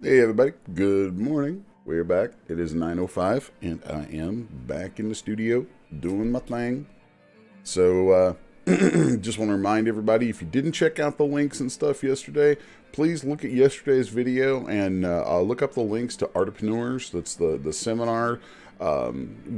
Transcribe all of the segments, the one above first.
Hey everybody, good morning. We're back. It is 9:05 and I am back in the studio doing my thing. So just want to remind everybody, if you didn't check out the links and stuff yesterday, please look at yesterday's video and look up the links to Artipreneurs. That's the seminar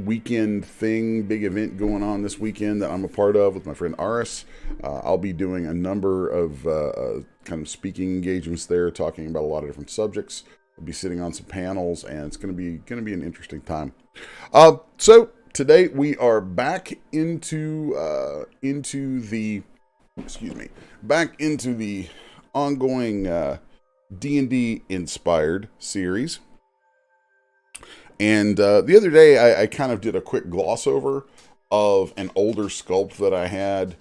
weekend thing, big event going on this weekend that I'm a part of with my friend Aris. I'll be doing a number of kind of speaking engagements there, talking about a lot of different subjects. I'll be sitting on some panels, and it's going to be an interesting time. So today we are back into the ongoing D&D inspired series. And the other day, I kind of did a quick gloss over of an older sculpt that I had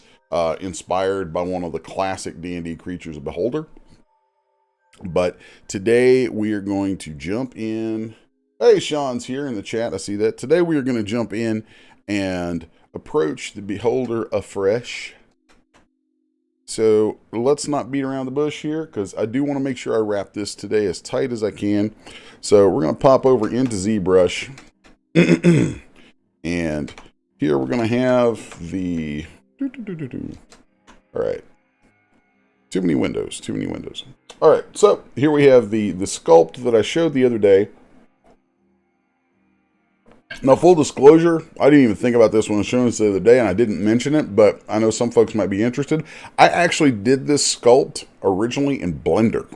inspired by one of the classic D&D creatures, a beholder. But today we are going to jump in. Hey, Sean's here in the chat. I see that. Today we are going to jump in and approach the beholder afresh. So let's not beat around the bush here, because I do want to make sure I wrap this today as tight as I can. So we're going to pop over into Zbrush. And here we're going to have the... All right. Too many windows. All right, so here we have the sculpt that I showed the other day. Now, full disclosure, I didn't even think about this when I was showing this the other day, and I didn't mention it, but I know some folks might be interested. I actually did this sculpt originally in Blender,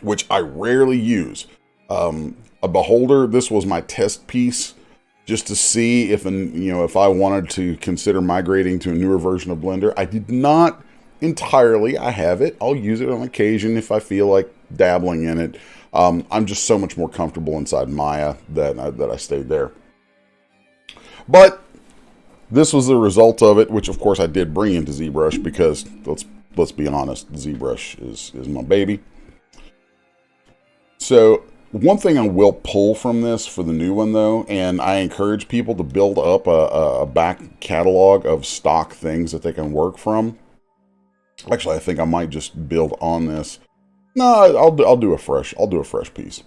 which I rarely use. A beholder, this was my test piece, just to see if I wanted to consider migrating to a newer version of Blender. I did not entirely. I have it. I'll use it on occasion if I feel like dabbling in it. I'm just so much more comfortable inside Maya that I stayed there. But this was the result of it, which of course I did bring into ZBrush, because let's be honest, ZBrush is my baby. So one thing I will pull from this for the new one, though, and I encourage people to build up a back catalog of stock things that they can work from. Actually, I think I might just build on this. No, I'll do a fresh piece.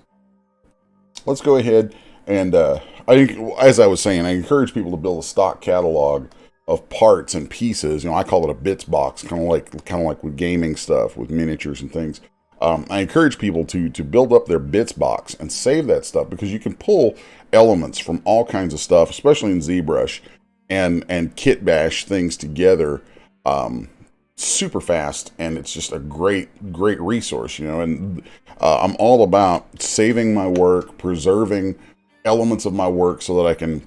Let's go ahead and as I was saying, I encourage people to build a stock catalog of parts and pieces. I call it a bits box, kind of like with gaming stuff, with miniatures and things. I encourage people to build up their bits box and save that stuff, because you can pull elements from all kinds of stuff, especially in ZBrush, and kit bash things together super fast, and it's just a great resource, and I'm all about saving my work, preserving elements of my work so that I can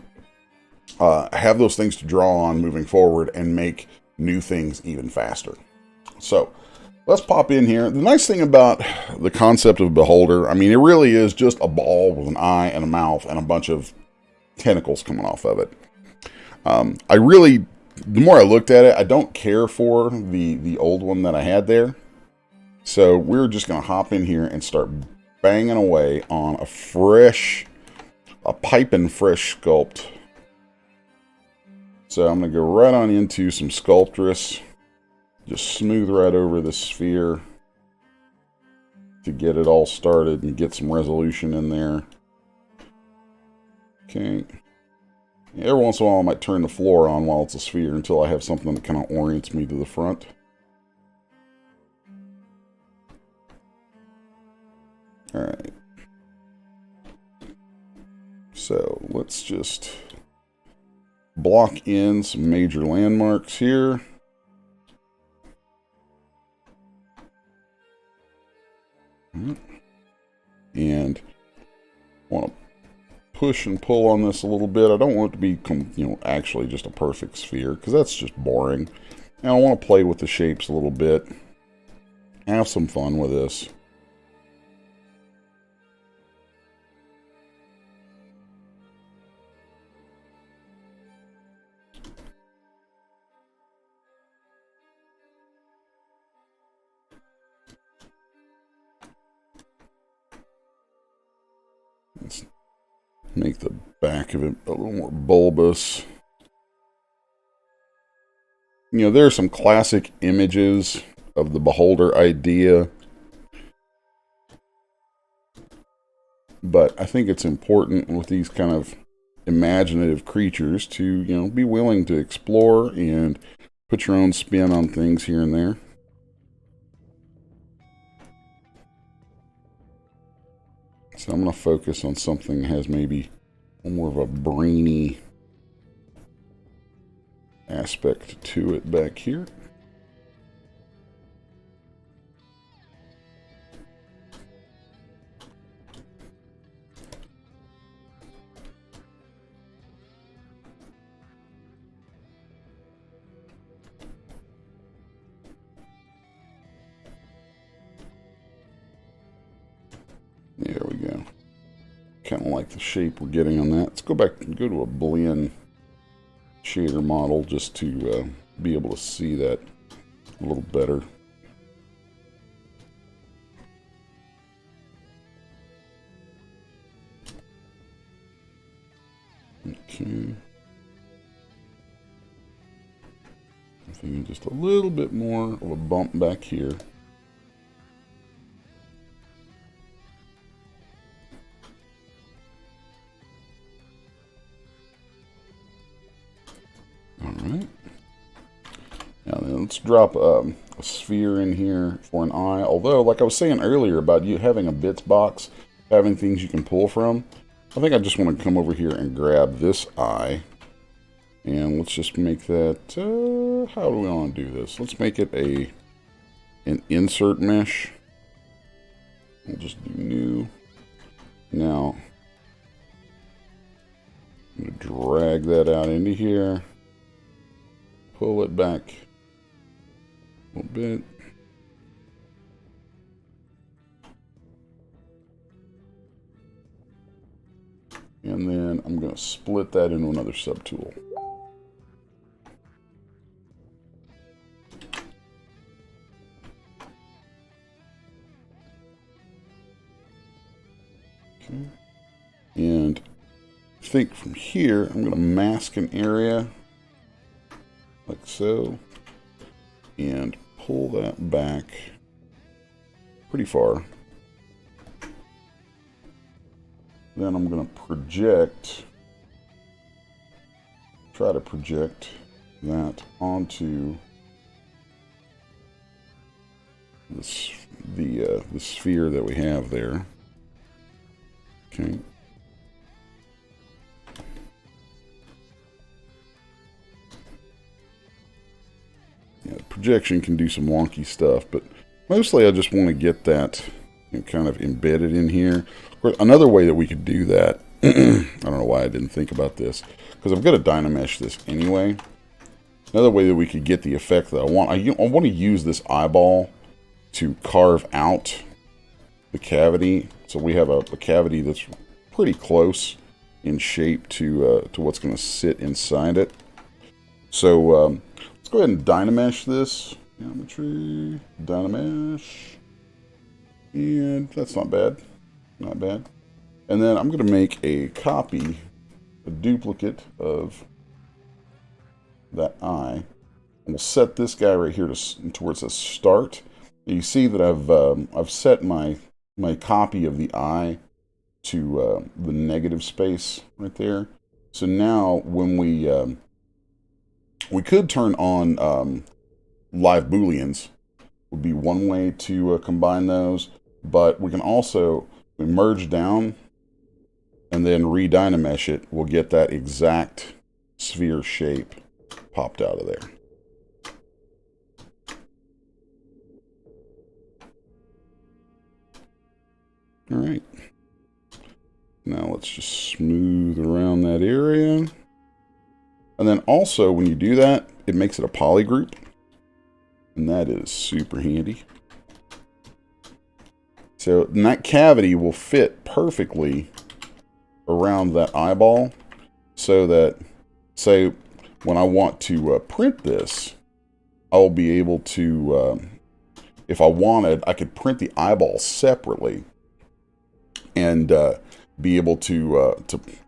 have those things to draw on moving forward and make new things even faster. So let's pop in here. The nice thing about the concept of beholder, I mean, it really is just a ball with an eye and a mouth and a bunch of tentacles coming off of it. The more I looked at it, I don't care for the old one that I had there. So we're just going to hop in here and start banging away on a piping fresh sculpt. So I'm going to go right on into some Sculptress. Just smooth right over the sphere to get it all started and get some resolution in there. Okay. Every once in a while I might turn the floor on while it's a sphere until I have something that kind of orients me to the front. Alright. So let's just block in some major landmarks here. And want to push and pull on this a little bit. I don't want it to be, actually just a perfect sphere, because that's just boring. And I want to play with the shapes a little bit. Have some fun with this. Let's make the back of it a little more bulbous. There are some classic images of the beholder idea, but I think it's important with these kind of imaginative creatures to, be willing to explore and put your own spin on things here and there. So I'm going to focus on something that has maybe more of a brainy aspect to it back here. There we go. Kind of like the shape we're getting on that. Let's go back and go to a blend shader model just to be able to see that a little better. Okay. I think just a little bit more of a bump back here. Alright. Now then, let's drop a sphere in here for an eye. Although, like I was saying earlier about you having a bits box, having things you can pull from, I think I just want to come over here and grab this eye. And let's just make that, how do we want to do this? Let's make it an insert mesh. We'll just do new. Now, I'm going to drag that out into here. Pull it back a little bit. And then I'm going to split that into another subtool. Okay. And I think from here, I'm going to mask an area like so, and pull that back pretty far. Then I'm going to try to project that onto this, the sphere that we have there. Okay. Yeah, projection can do some wonky stuff, but mostly I just want to get that kind of embedded in here. Of course, another way that we could do that, I don't know why I didn't think about this, because I'm going to Dynamesh this anyway. Another way that we could get the effect that I want to use this eyeball to carve out the cavity. So we have a cavity that's pretty close in shape to what's going to sit inside it. So let's go ahead and Dynamesh this. Geometry, Dynamesh. And that's not bad. Not bad. And then I'm going to make a copy, a duplicate of that eye. And we'll set this guy right here towards a start. You see that I've set my copy of the eye to the negative space right there. So now when we could turn on live booleans, would be one way to combine those. But we can also merge down and then re-dynamesh it, we'll get that exact sphere shape popped out of there. All right. Now let's just smooth around that area. And then also, when you do that, it makes it a poly group. And that is super handy. So that cavity will fit perfectly around that eyeball, so that, say, when I want to print this, I'll be able to, if I wanted, I could print the eyeball separately and be able to,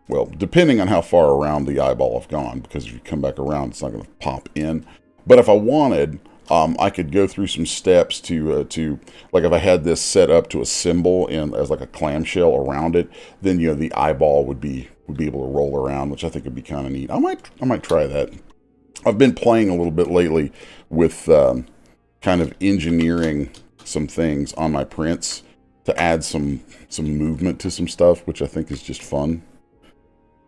well, depending on how far around the eyeball I've gone, because if you come back around, it's not going to pop in. But if I wanted, I could go through some steps to like if I had this set up to a symbol and as like a clamshell around it, then the eyeball would be able to roll around, which I think would be kind of neat. I might try that. I've been playing a little bit lately with kind of engineering some things on my prints to add some movement to some stuff, which I think is just fun.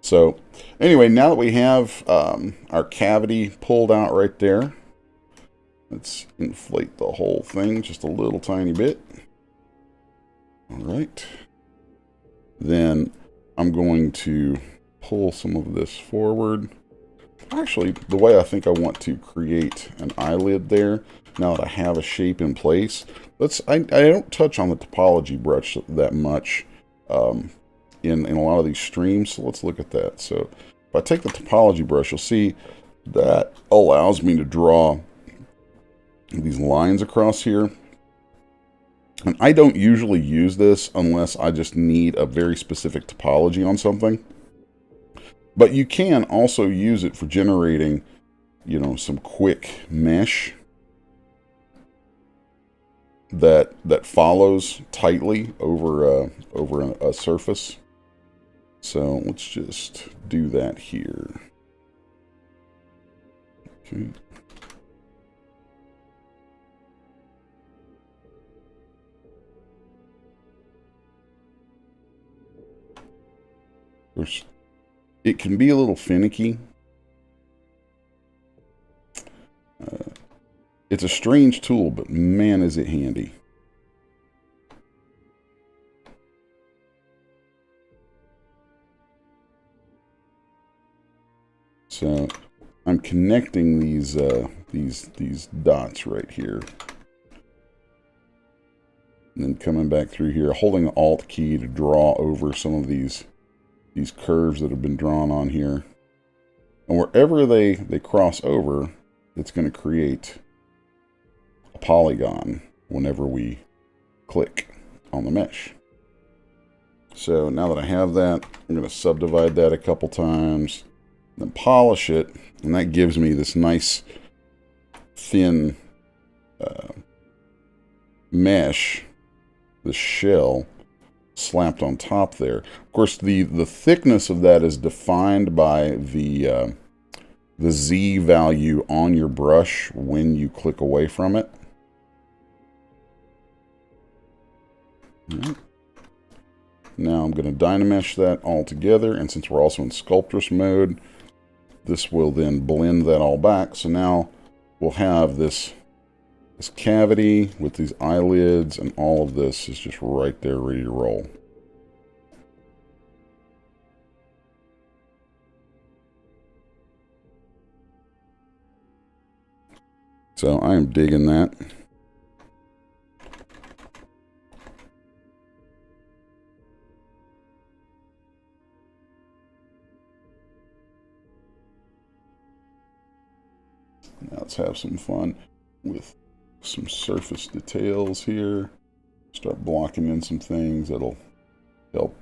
So anyway, now that we have our cavity pulled out right there, let's inflate the whole thing just a little tiny bit. All right. Then I'm going to pull some of this forward. Actually, the way I think I want to create an eyelid there, now that I have a shape in place, I don't touch on the topology brush that much in a lot of these streams, so let's look at that. So if I take the topology brush, you'll see that allows me to draw these lines across here. And I don't usually use this unless I just need a very specific topology on something. But you can also use it for generating, some quick mesh that follows tightly over a surface. So let's just do that here. Okay. It can be a little finicky. It's a strange tool, but man, is it handy. So I'm connecting these dots right here, and then coming back through here, holding the Alt key to draw over some of these curves that have been drawn on here. And wherever they cross over, it's going to create a polygon whenever we click on the mesh. So now that I have that, I'm going to subdivide that a couple times, then polish it, and that gives me this nice thin mesh, the shell, slapped on top there. Of course, the thickness of that is defined by the Z value on your brush when you click away from it. Right. Now I'm going to Dynamesh that all together, and since we're also in Sculptress mode, this will then blend that all back. So now we'll have this cavity with these eyelids, and all of this is just right there ready to roll. So I am digging that. Now let's have some fun with some surface details here. Start blocking in some things that'll help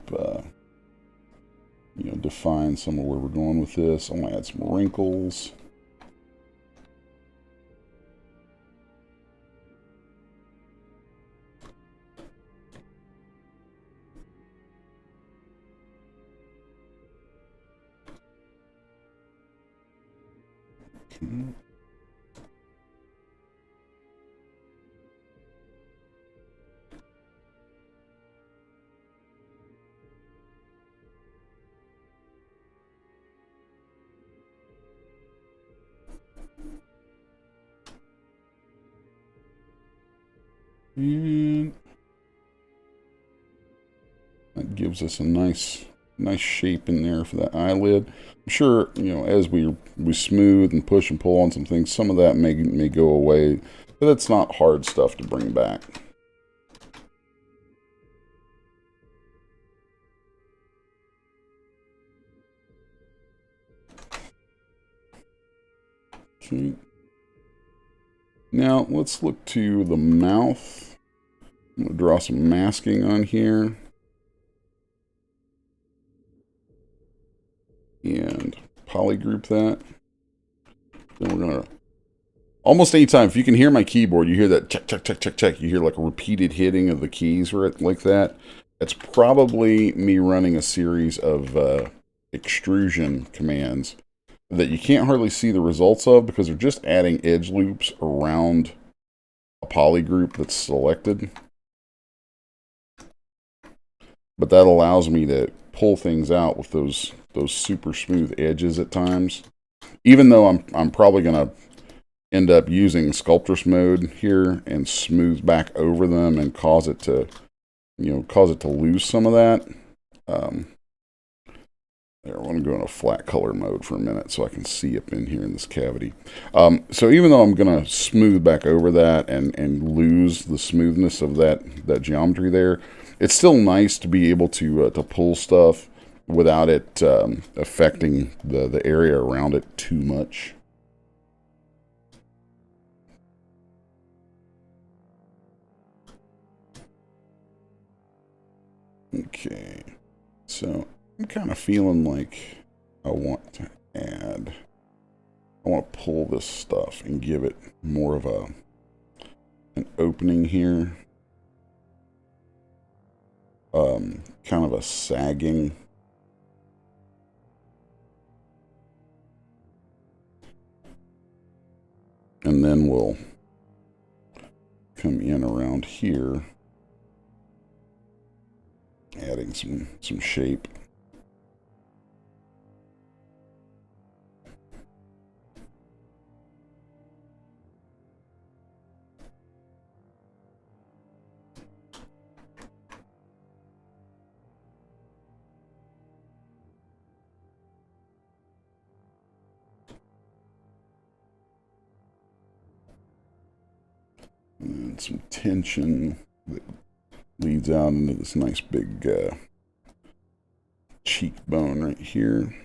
define some of where we're going with this. I'm gonna add some wrinkles. Okay. And that gives us a nice shape in there for that eyelid. I'm sure, you know, as we smooth and push and pull on some things, some of that may go away, but it's not hard stuff to bring back. Okay. Now let's look to the mouth. I'm going to draw some masking on here. And polygroup that. Then we're going to... Almost any time, if you can hear my keyboard, you hear that check, check, check, check, check. You hear like a repeated hitting of the keys like that. That's probably me running a series of extrusion commands that you can't hardly see the results of because they're just adding edge loops around a poly group that's selected. But that allows me to pull things out with those super smooth edges at times. Even though I'm probably going to end up using sculptress mode here and smooth back over them and cause it to, you know, lose some of that. There, I want to go in a flat color mode for a minute so I can see up in here in this cavity. So even though I'm going to smooth back over that and lose the smoothness of that geometry there, it's still nice to be able to pull stuff without it affecting the area around it too much. Okay, so I'm kind of feeling like I want to pull this stuff and give it more of an opening here. Kind of a sagging. And then we'll come in around here, adding some shape. And some tension that leads out into this nice big cheekbone right here.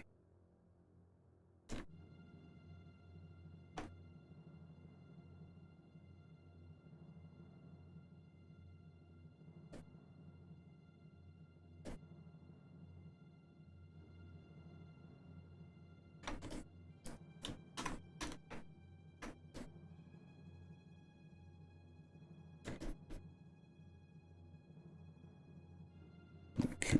Okay.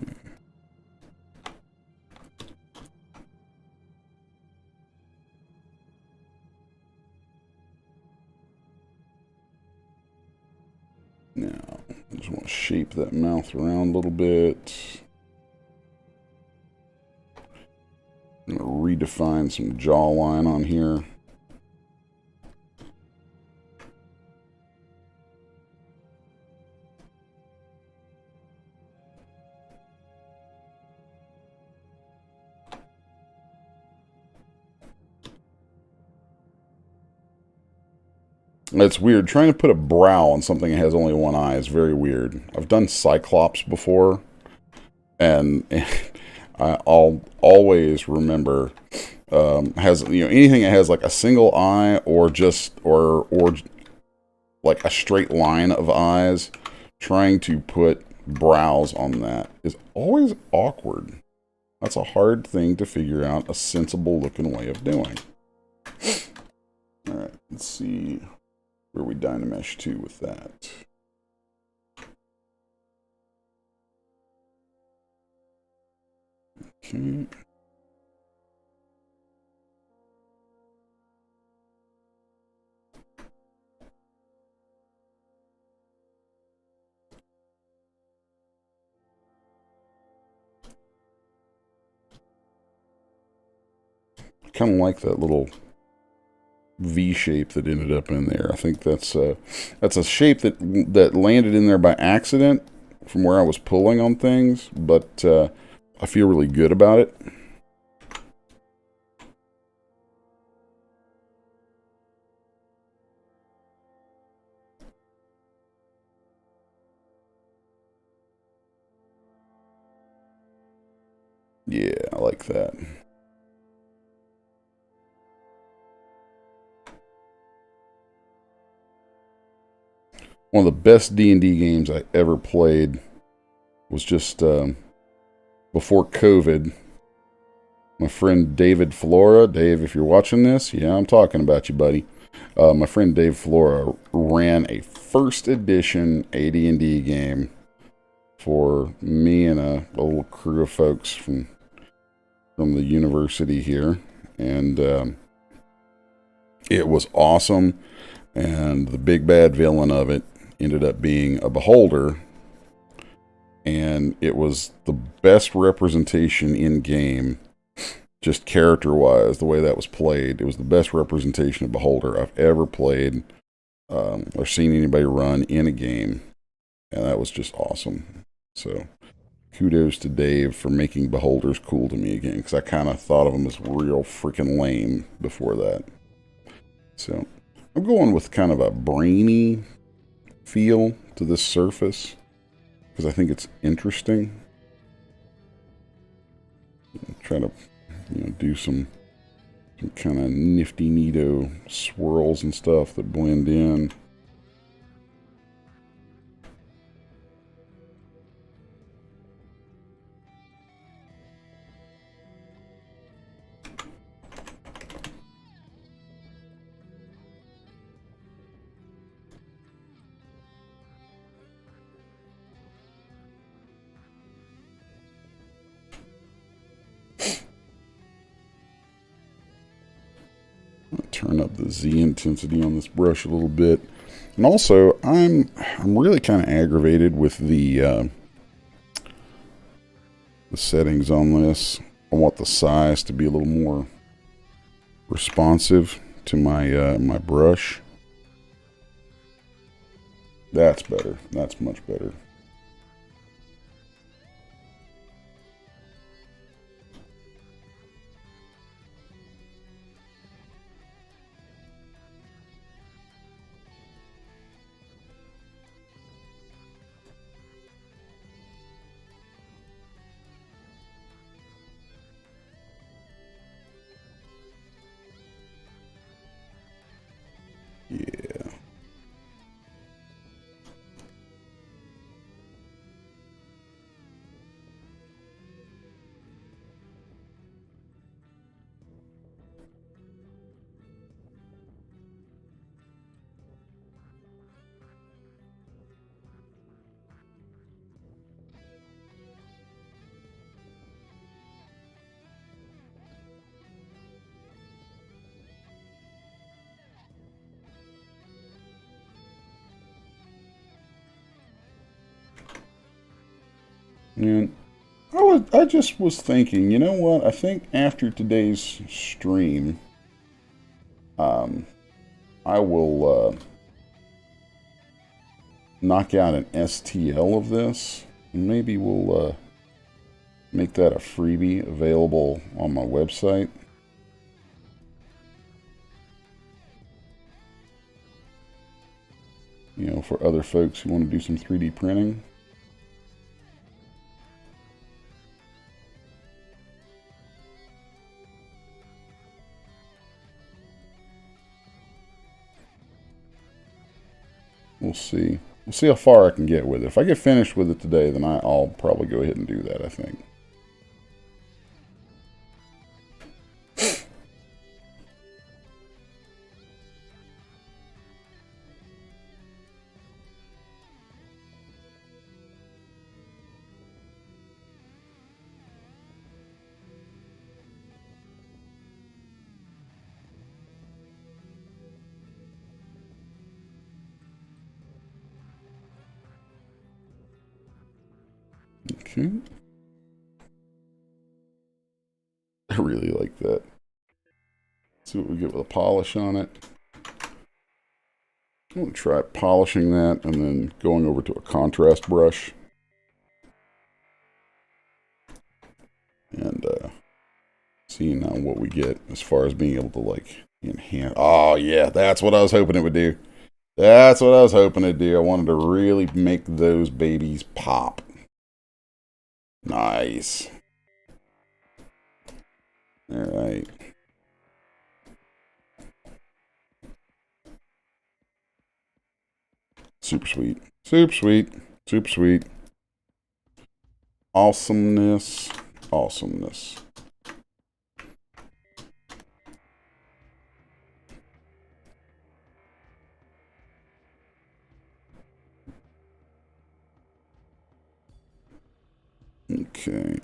Now, I just want to shape that mouth around a little bit. I'm going to redefine some jawline on here. It's weird. Trying to put a brow on something that has only one eye is very weird. I've done Cyclops before, and I'll always remember has, you know, anything that has like a single eye or just or like a straight line of eyes. Trying to put brows on that is always awkward. That's a hard thing to figure out a sensible looking way of doing. All right, let's see where we Dynamesh to with that. Okay. I kind of like that little V shape that ended up in there. I think that's a shape that landed in there by accident from where I was pulling on things, but I feel really good about it. Yeah, I like that. One of the best D&D games I ever played was just before COVID. My friend David Flora, Dave, if you're watching this, yeah, I'm talking about you, buddy. My friend Dave Flora ran a first edition AD&D game for me and a little crew of folks from the university here, and it was awesome. And the big bad villain of it ended up being a beholder, and it was the best representation in game, just character wise, the way that was played. It was the best representation of beholder I've ever played or seen anybody run in a game, and that was just awesome. So kudos to Dave for making beholders cool to me again, because I kind of thought of them as real freaking lame before that. So I'm going with kind of a brainy feel to this surface because I think it's interesting. Try to do some kind of nifty neato swirls and stuff that blend in. Turn up the Z intensity on this brush a little bit. And also, I'm really kind of aggravated with the settings on this. I want the size to be a little more responsive to my my brush. That's better. That's much better. Yeah. And I just was thinking, you know what? I think after today's stream, I will knock out an STL of this, and maybe we'll make that a freebie available on my website. For other folks who want to do some 3D printing. We'll see. We'll see how far I can get with it. If I get finished with it today, then I'll probably go ahead and do that, I think. Okay. I really like that. See what we get with a polish on it. I'm going to try polishing that and then going over to a contrast brush. And seeing now what we get as far as being able to like enhance. Oh yeah, that's what I was hoping it would do. That's what I was hoping to do. I wanted to really make those babies pop. Nice. All right. Super sweet. Super sweet. Super sweet. Awesomeness. Awesomeness. Okay.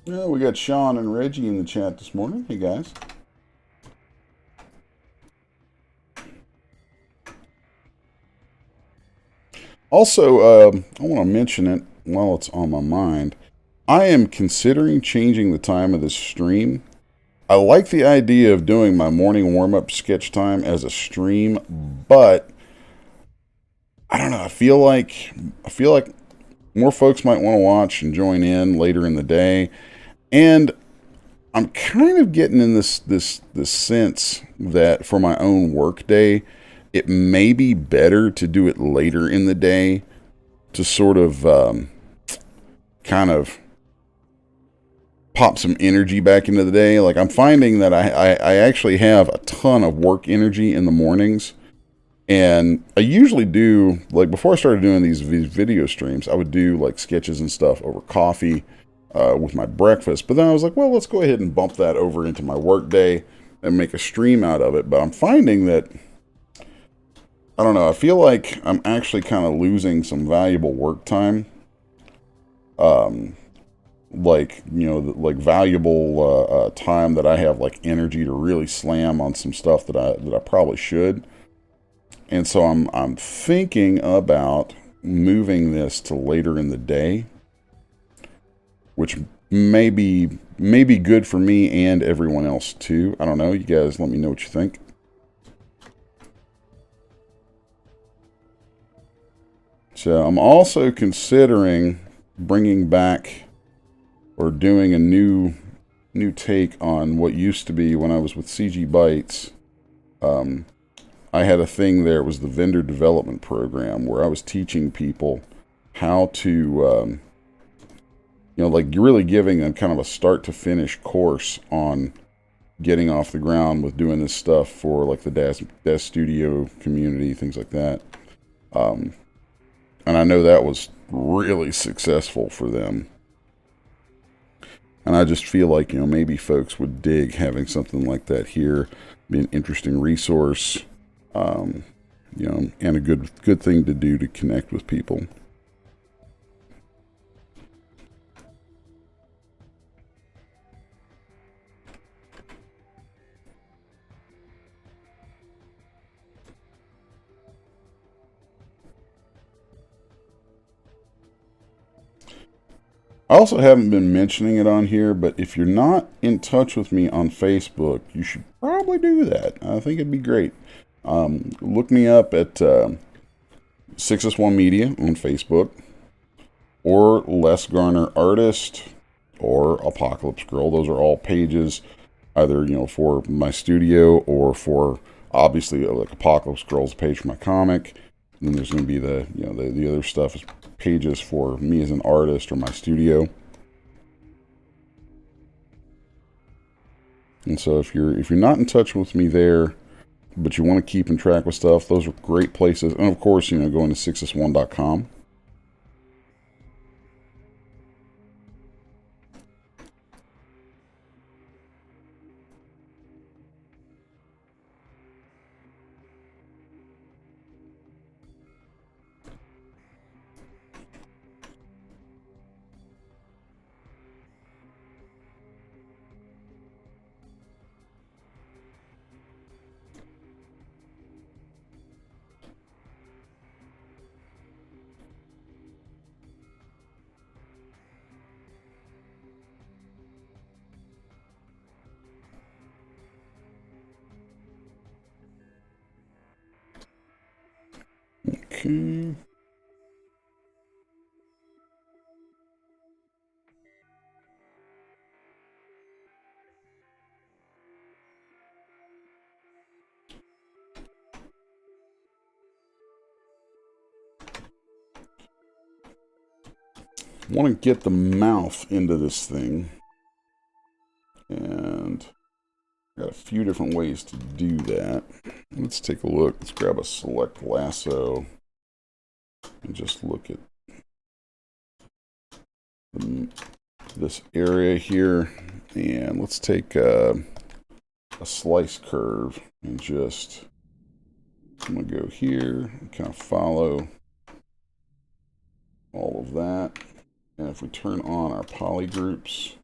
Yeah, we got Sean and Reggie in the chat this morning. Hey, guys. Also, I want to mention it while it's on my mind. I am considering changing the time of this stream. I like the idea of doing my morning warm-up sketch time as a stream, but I don't know. I feel like more folks might want to watch and join in later in the day. And I'm kind of getting in this sense that for my own work day, it may be better to do it later in the day to sort of kind of pop some energy back into the day. Like I'm finding that I actually have a ton of work energy in the mornings. And I usually do, like before I started doing these video streams, I would do like sketches and stuff over coffee with my breakfast. But then I was like, well, let's go ahead and bump that over into my work day and make a stream out of it. But I'm finding that, I don't know, I feel like I'm actually kind of losing some valuable work time. Like, you know, like valuable time that I have like energy to really slam on some stuff that I probably should. And so I'm thinking about moving this to later in the day, which may be good for me and everyone else too. I don't know. You guys let me know what you think. So I'm also considering bringing back or doing a new take on what used to be when I was with CG Bytes. I had a thing there. It was the vendor development program where I was teaching people how to, you know, like really giving them kind of a start to finish course on getting off the ground with doing this stuff for like the Dev Studio community, things like that. And I know that was really successful for them. And I just feel like, you know, maybe folks would dig having something like that here, be an interesting resource. You know, and a good thing to do to connect with people. I also haven't been mentioning it on here, but if you're not in touch with me on Facebook, you should probably do that. I think it'd be great. Look me up at 6S1 Media on Facebook, or Les Garner Artist, or Apocalypse Girl. Those are all pages, either, you know, for my studio or for obviously like Apocalypse Girl's page for my comic. And then there's going to be the, you know, the other stuff is pages for me as an artist or my studio. And so if you're not in touch with me there, but you want to keep in track with stuff, those are great places. And of course, you know, going to 6s1.com. Okay. Want to get the mouth into this thing, and got a few different ways to do that. Let's take a look. Let's grab a select lasso and just look at this area here, and let's take a slice curve and just, I'm gonna go here and kind of follow all of that. And if we turn on our poly groups,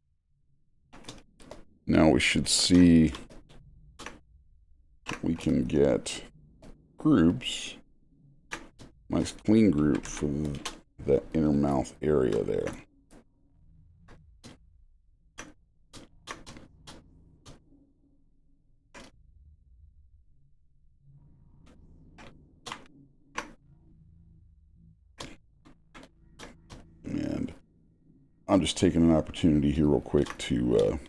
now we should see we can get groups, nice clean group for that inner mouth area there. And I'm just taking an opportunity here real quick to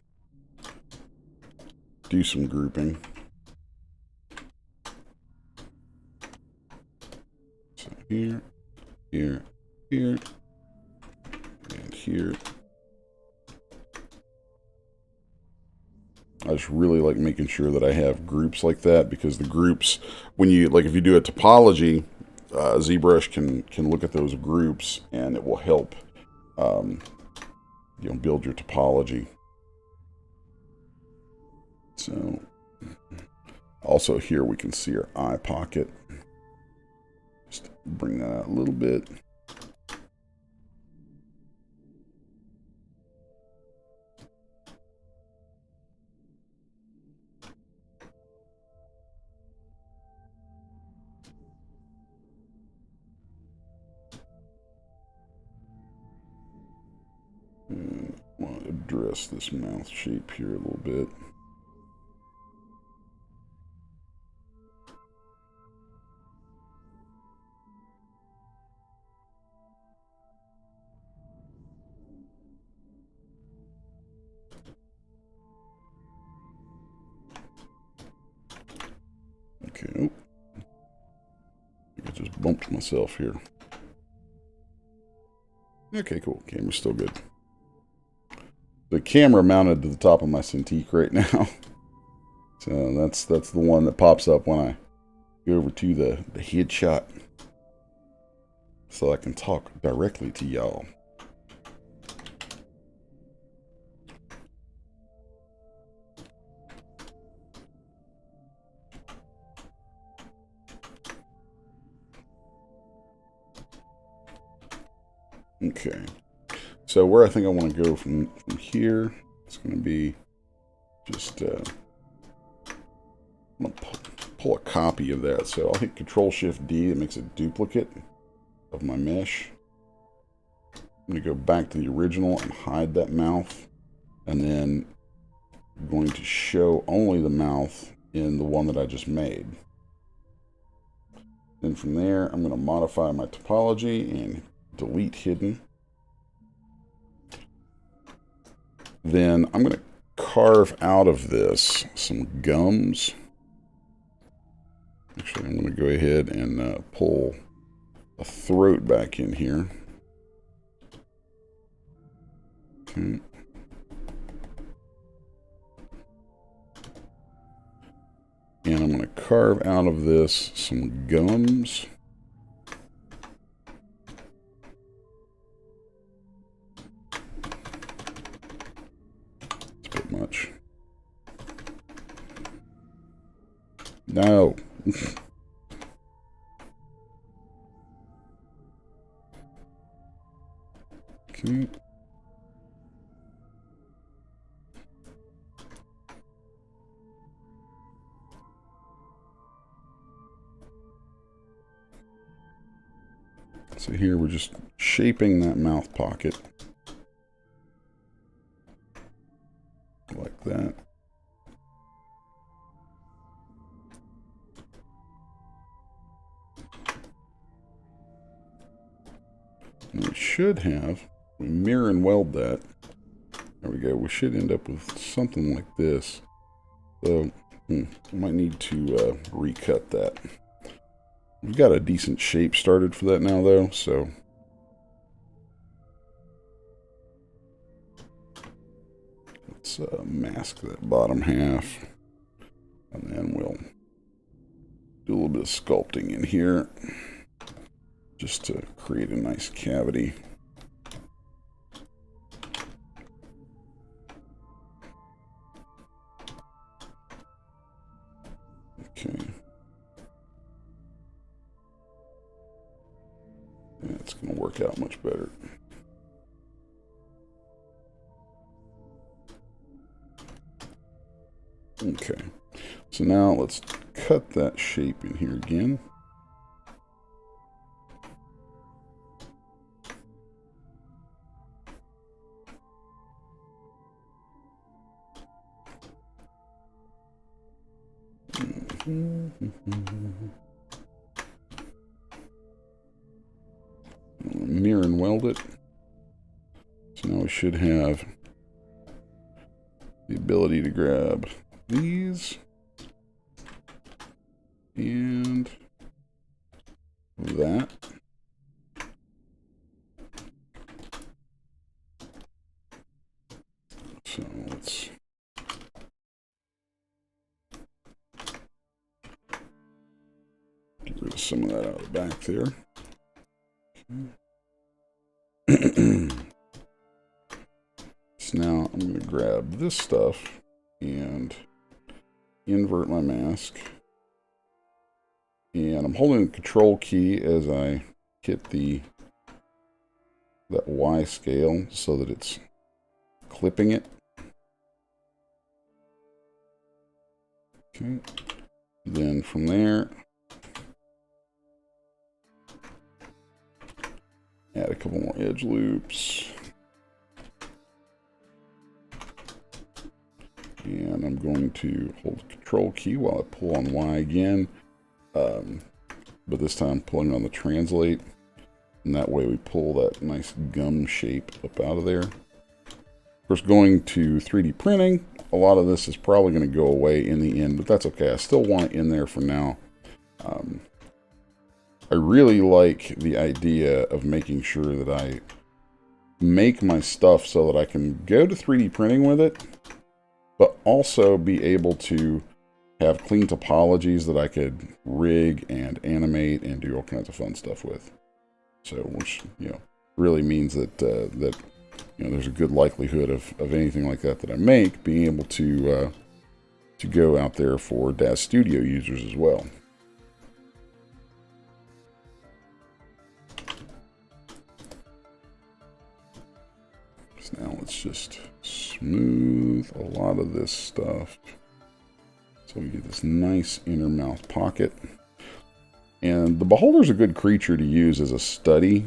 do some grouping. So here, here, here, and here. I just really like making sure that I have groups like that, because the groups, when you, like if you do a topology, Zbrush can look at those groups and it will help you know, build your topology. So also here we can see our eye pocket. Just bring that out a little bit. And I want to address this mouth shape here a little bit. Okay, I just bumped myself here. Okay, cool. Camera's still good. The camera mounted to the top of my Cintiq right now. So that's the one that pops up when I go over to the headshot, so I can talk directly to y'all. Okay, so where I think I want to go from here, it's going to be just I'm going to pull a copy of that. So I'll hit Control-Shift-D. It makes a duplicate of my mesh. I'm going to go back to the original and hide that mouth, and then I'm going to show only the mouth in the one that I just made. Then from there, I'm going to modify my topology and delete hidden. Then I'm going to carve out of this some gums. Actually, I'm going to go ahead and pull a throat back in here. Okay. And I'm going to carve out of this some gums. It's a bit much. No. Okay. So here we're just shaping that mouth pocket like that. And we should have, we mirror and weld that. There we go. We should end up with something like this. So, I might need to recut that. We've got a decent shape started for that now, though, so. Let's mask that bottom half. And then we'll do a little bit of sculpting in here. Just to create a nice cavity. Okay. That's going to work out much better. Okay. So now let's cut that shape in here again. Mirror and weld it. So now we should have the ability to grab these and that. So let's get rid of some of that out of the back there. Okay. So now I'm going to grab this stuff and invert my mask. And I'm holding the control key as I hit that Y scale so that it's clipping it. Okay. Then from there, add a couple more edge loops. And I'm going to hold the control key while I pull on Y again. But this time pulling on the translate. And that way we pull that nice gum shape up out of there. Of course, going to 3D printing, a lot of this is probably going to go away in the end, but that's okay. I still want it in there for now. I really like the idea of making sure that I make my stuff so that I can go to 3D printing with it, but also be able to have clean topologies that I could rig and animate and do all kinds of fun stuff with. So, which, really means that there's a good likelihood of anything like that I make being able to go out there for DAZ Studio users as well. So now let's just smooth a lot of this stuff. So we get this nice inner mouth pocket. And the beholder's a good creature to use as a study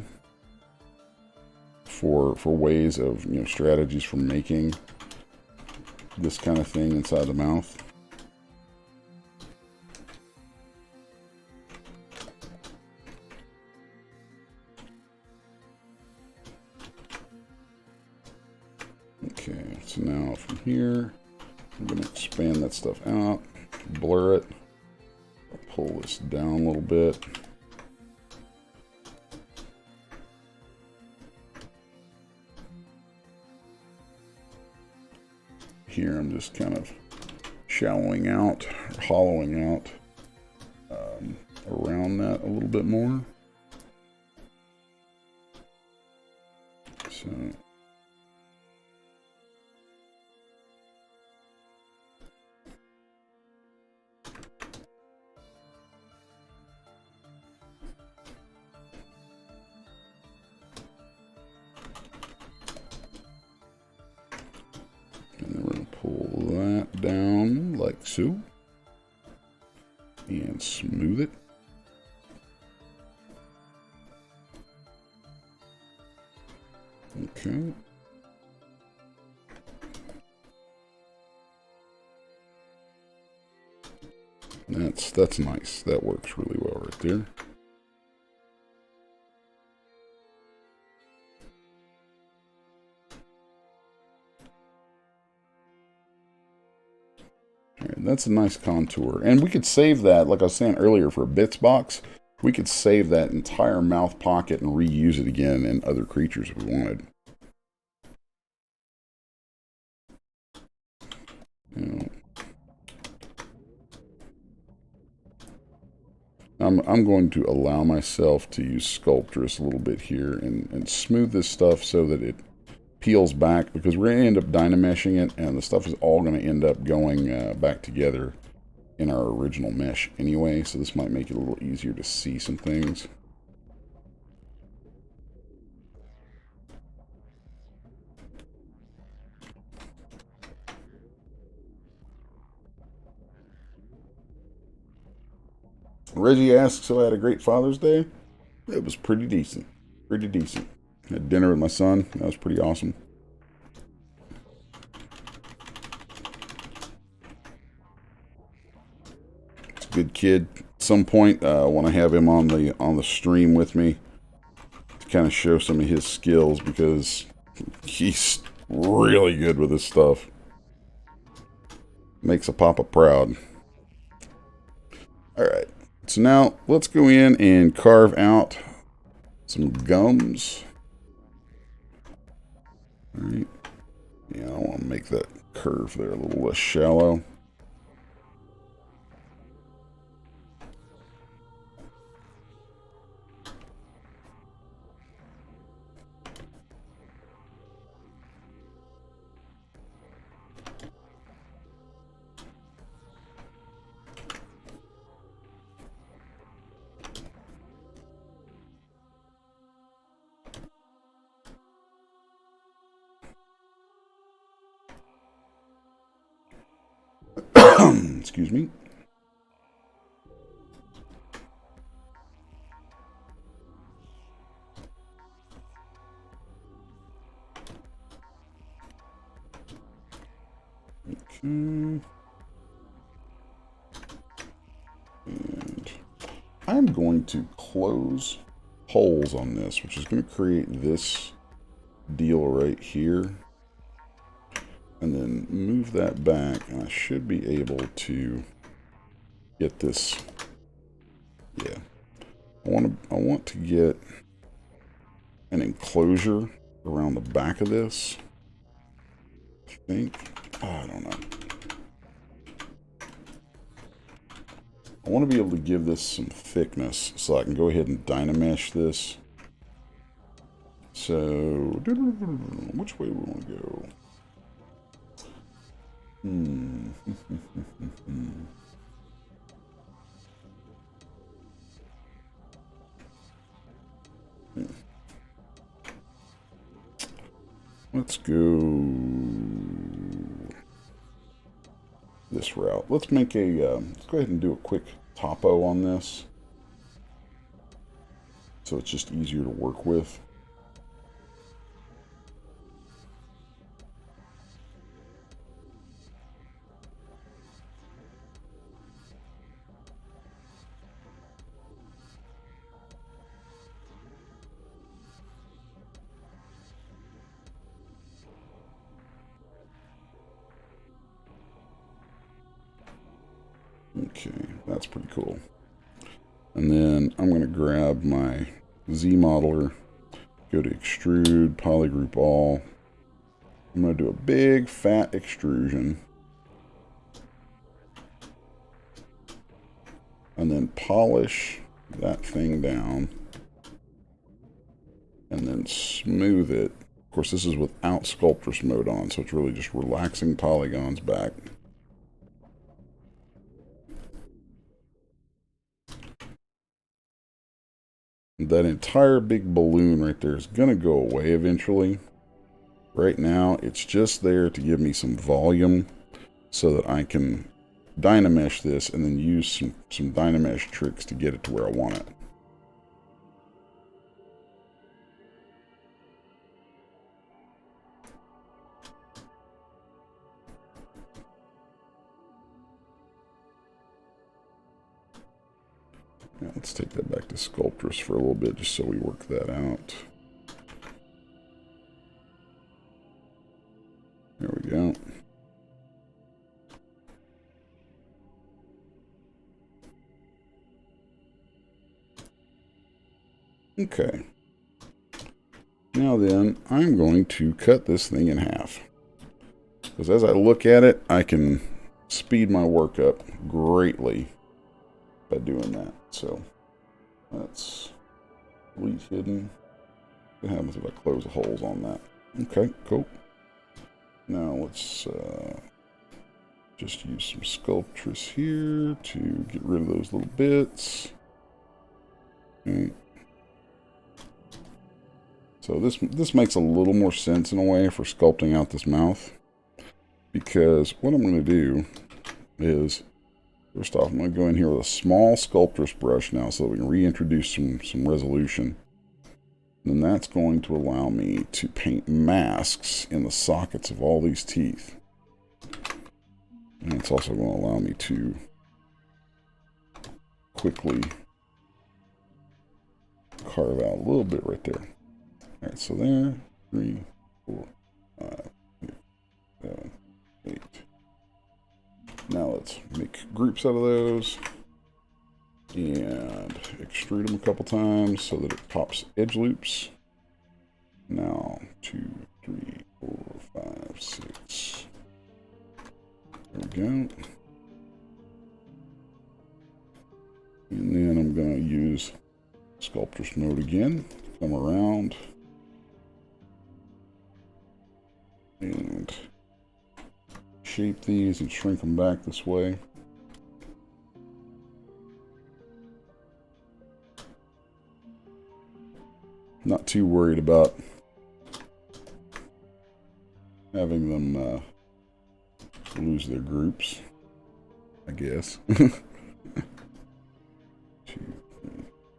for ways of, strategies for making this kind of thing inside the mouth. Okay, so now from here, I'm going to expand that stuff out, blur it, pull this down a little bit. Here I'm just kind of shallowing out, or hollowing out around that a little bit more. So and then we're going to pull that down like so and smooth it. Okay. That's nice. That works really well right there. And that's a nice contour. And we could save that, like I was saying earlier, for a bits box. We could save that entire mouth pocket and reuse it again in other creatures if we wanted. I'm going to allow myself to use Sculptress a little bit here and smooth this stuff so that it peels back, because we're going to end up Dynameshing it, and the stuff is all going to end up going back together in our original mesh anyway, so this might make it a little easier to see some things. Reggie asks if I had a great Father's Day. It was pretty decent. Pretty decent. Had dinner with my son. That was pretty awesome. It's a good kid. At some point, I want to have him on the stream with me to kind of show some of his skills, because he's really good with this stuff. Makes a papa proud. Alright, so now let's go in and carve out some gums. Alright, yeah, I want to make that curve there a little less shallow. Excuse me. Okay. And I'm going to close holes on this, which is going to create this deal right here. And then move that back, and I should be able to get this. Yeah, I want to get an enclosure around the back of this. I think. Oh, I don't know. I want to be able to give this some thickness, so I can go ahead and Dynamesh this. So, which way do we want to go? Let's go this route. Let's make a, let's go ahead and do a quick topo on this, so it's just easier to work with. Okay, that's pretty cool. And then I'm going to grab my Z modeler, go to extrude, polygroup all. I'm going to do a big fat extrusion. and then polish that thing down, and then smooth it. Of course, this is without sculptress mode on, so it's really just relaxing polygons back. That entire big balloon right there is going to go away eventually. Right now, it's just there to give me some volume so that I can Dynamesh this and then use some Dynamesh tricks to get it to where I want it. Now let's take that back to Sculptress for a little bit just so we work that out. There we go. Okay. Now then, I'm going to cut this thing in half. Because as I look at it, I can speed my work up greatly by doing that. So, that's delete hidden. What happens if I close the holes on that? Okay, cool. Now let's just use some Sculptress here to get rid of those little bits. Okay. So this makes a little more sense in a way for sculpting out this mouth. Because what I'm going to do is, first off, I'm going to go in here with a small Sculptress brush now so that we can reintroduce some resolution. And then that's going to allow me to paint masks in the sockets of all these teeth. And it's also going to allow me to quickly carve out a little bit right there. Alright, so there, 3, 4, 5, 6, 7, 8. Now let's make groups out of those and extrude them a couple times so that it pops edge loops. Now 2, 3, 4, 5, 6. There we go. And then I'm going to use Sculptress mode again. Come around and shape these and shrink them back this way. Not too worried about having them lose their groups, I guess. 2, 3,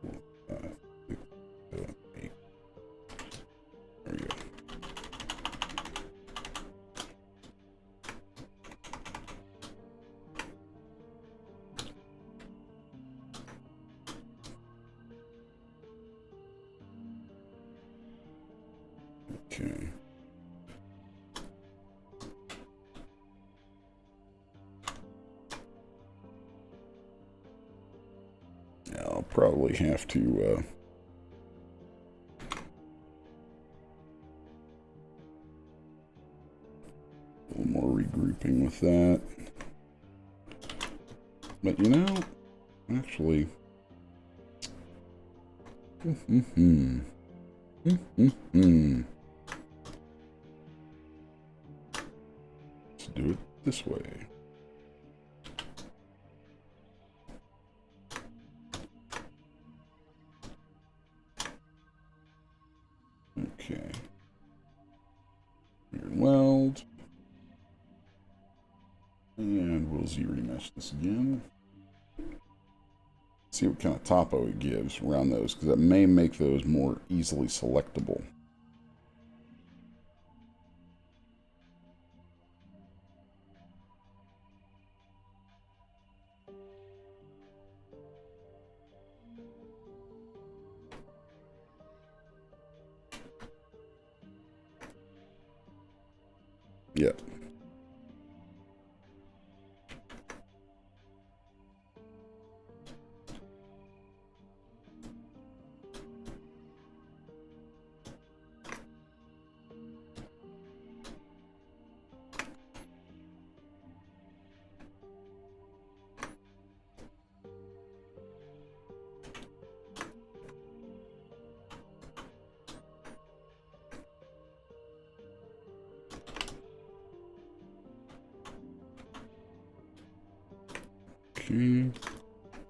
4, 5, 6, 7, 8. There we go. Okay. Yeah, I'll probably have to a little more regrouping with that. But you know, actually, let's do it this way. Okay. Here, weld. And we'll Z-remesh this again. See what kind of topo it gives around those, because that may make those more easily selectable. Yep. Okay.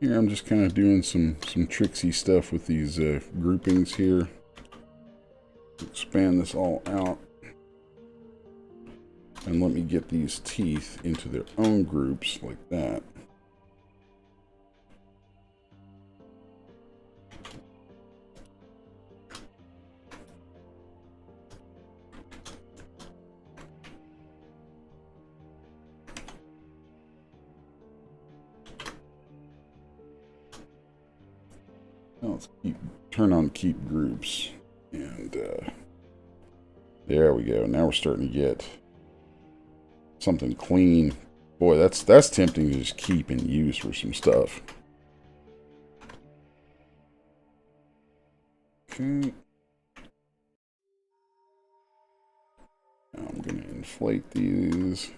Here I'm just kind of doing some tricksy stuff with these groupings here. Expand this all out. And let me get these teeth into their own groups like that. Now let's turn on keep groups. And there we go. Now we're starting to get something clean. Boy, that's tempting to just keep and use for some stuff. Okay. Now I'm going to inflate these.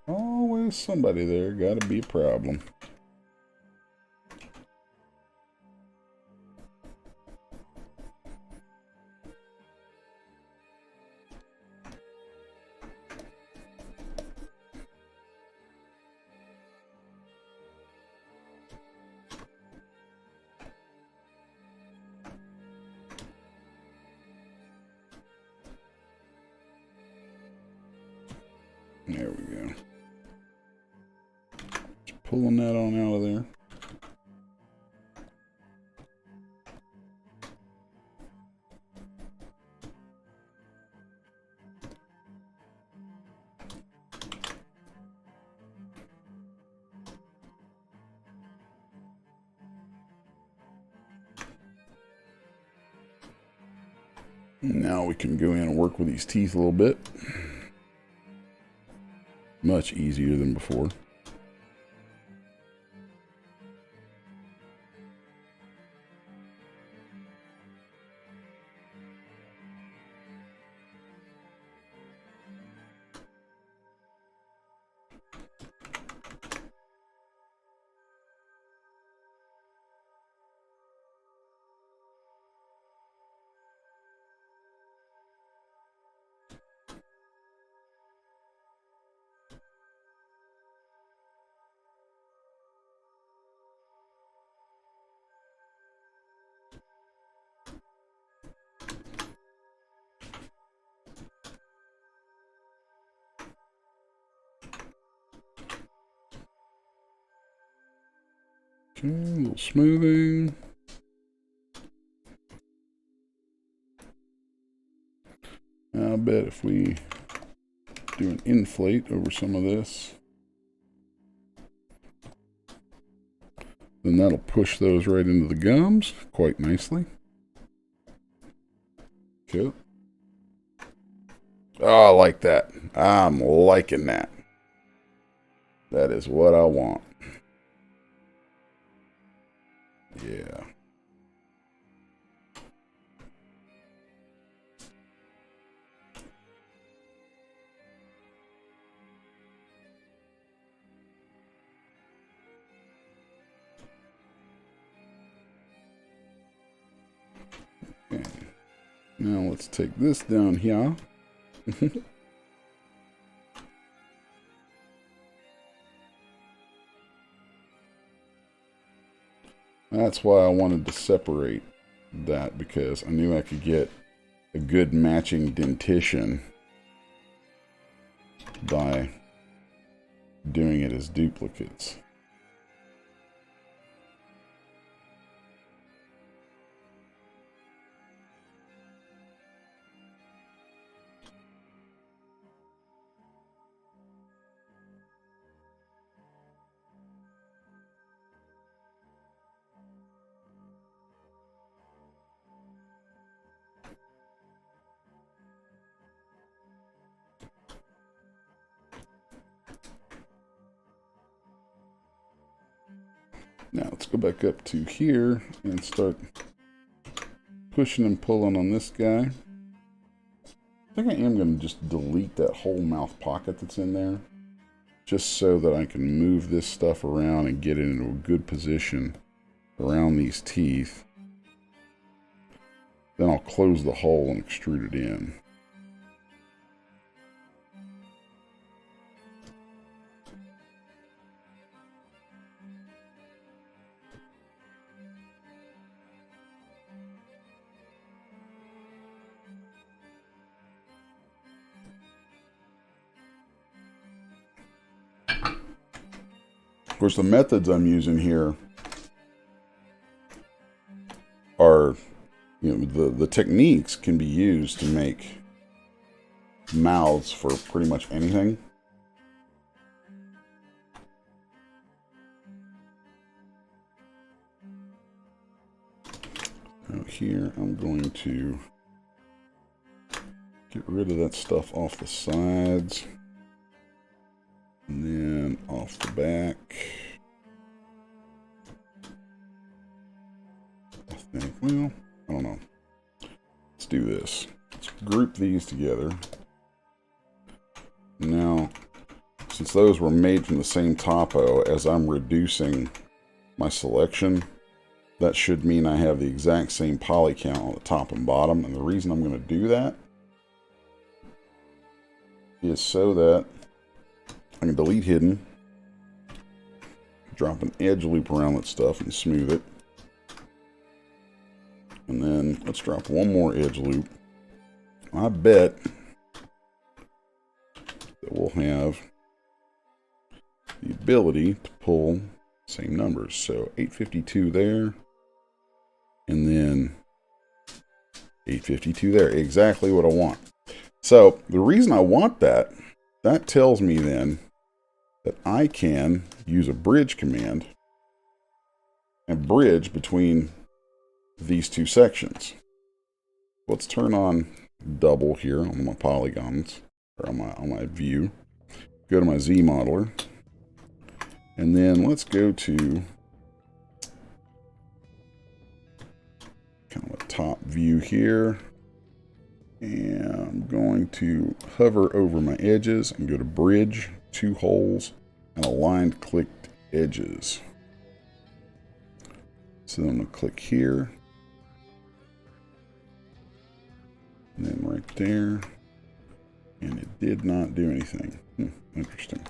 Always somebody there. Gotta be a problem. There we go. Just pulling that on out of there. Now we can go in and work with these teeth a little bit. Much easier than before. Okay, a little smoothing. I bet if we do an inflate over some of this, then that'll push those right into the gums quite nicely. Okay. Oh, I like that. I'm liking that. That is what I want. Yeah. Okay. Now let's take this down here. That's why I wanted to separate that, because I knew I could get a good matching dentition by doing it as duplicates. Now let's go back up to here and start pushing and pulling on this guy. I think I am going to just delete that whole mouth pocket that's in there. just so that I can move this stuff around and get it into a good position around these teeth. Then I'll close the hole and extrude it in. Of course, the methods I'm using here are, the techniques can be used to make mouths for pretty much anything. Now here, I'm going to get rid of that stuff off the sides. And then off the back. I think, well, I don't know. Let's do this. Let's group these together. Now, since those were made from the same topo, as I'm reducing my selection, that should mean I have the exact same poly count on the top and bottom. And the reason I'm going to do that is so that I can delete hidden, drop an edge loop around that stuff and smooth it. And then let's drop one more edge loop. I bet that we'll have the ability to pull same numbers. So 852 there, and then 852 there. Exactly what I want. So the reason I want that tells me then that I can use a bridge command and bridge between these two sections. Let's turn on double here on my polygons, or on my view. Go to my Z modeler, and then let's go to kind of a top view here, and I'm going to hover over my edges and go to bridge, two holes, and aligned clicked edges. So then I'm going to click here, and then right there, and it did not do anything. Interesting.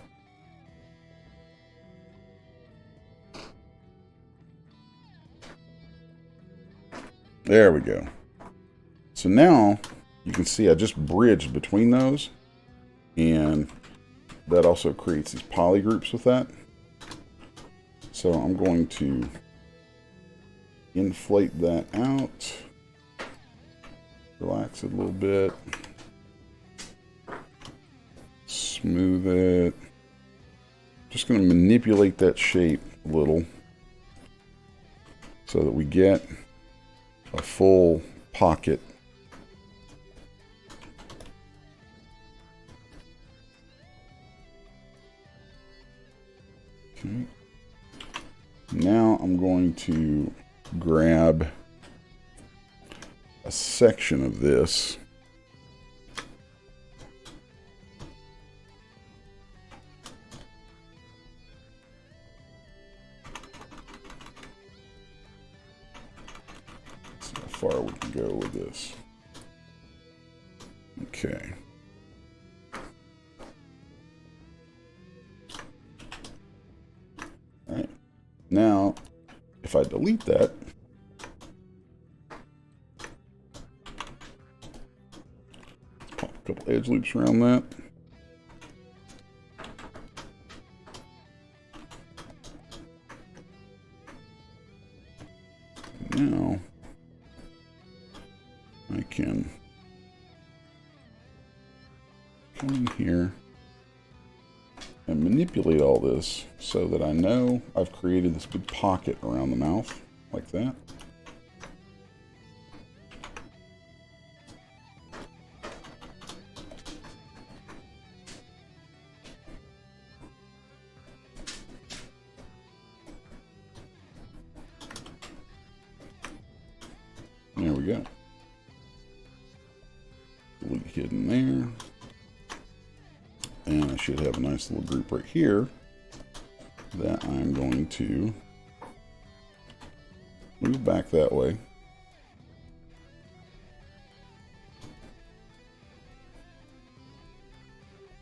There we go. So now you can see I just bridged between those, and that also creates these poly groups with that. So I'm going to inflate that out, relax it a little bit, smooth it. Just going to manipulate that shape a little so that we get a full pocket. Okay. Now I'm going to grab a section of this . See how far we can go with this. Okay. All right. Now, if I delete that, pop a couple edge loops around that. Now, I can come in here and manipulate all this so that I know I've created this big pocket around the mouth, like that. There we go. Delete hidden there. And I should have a nice little group right here that I'm going to move back that way.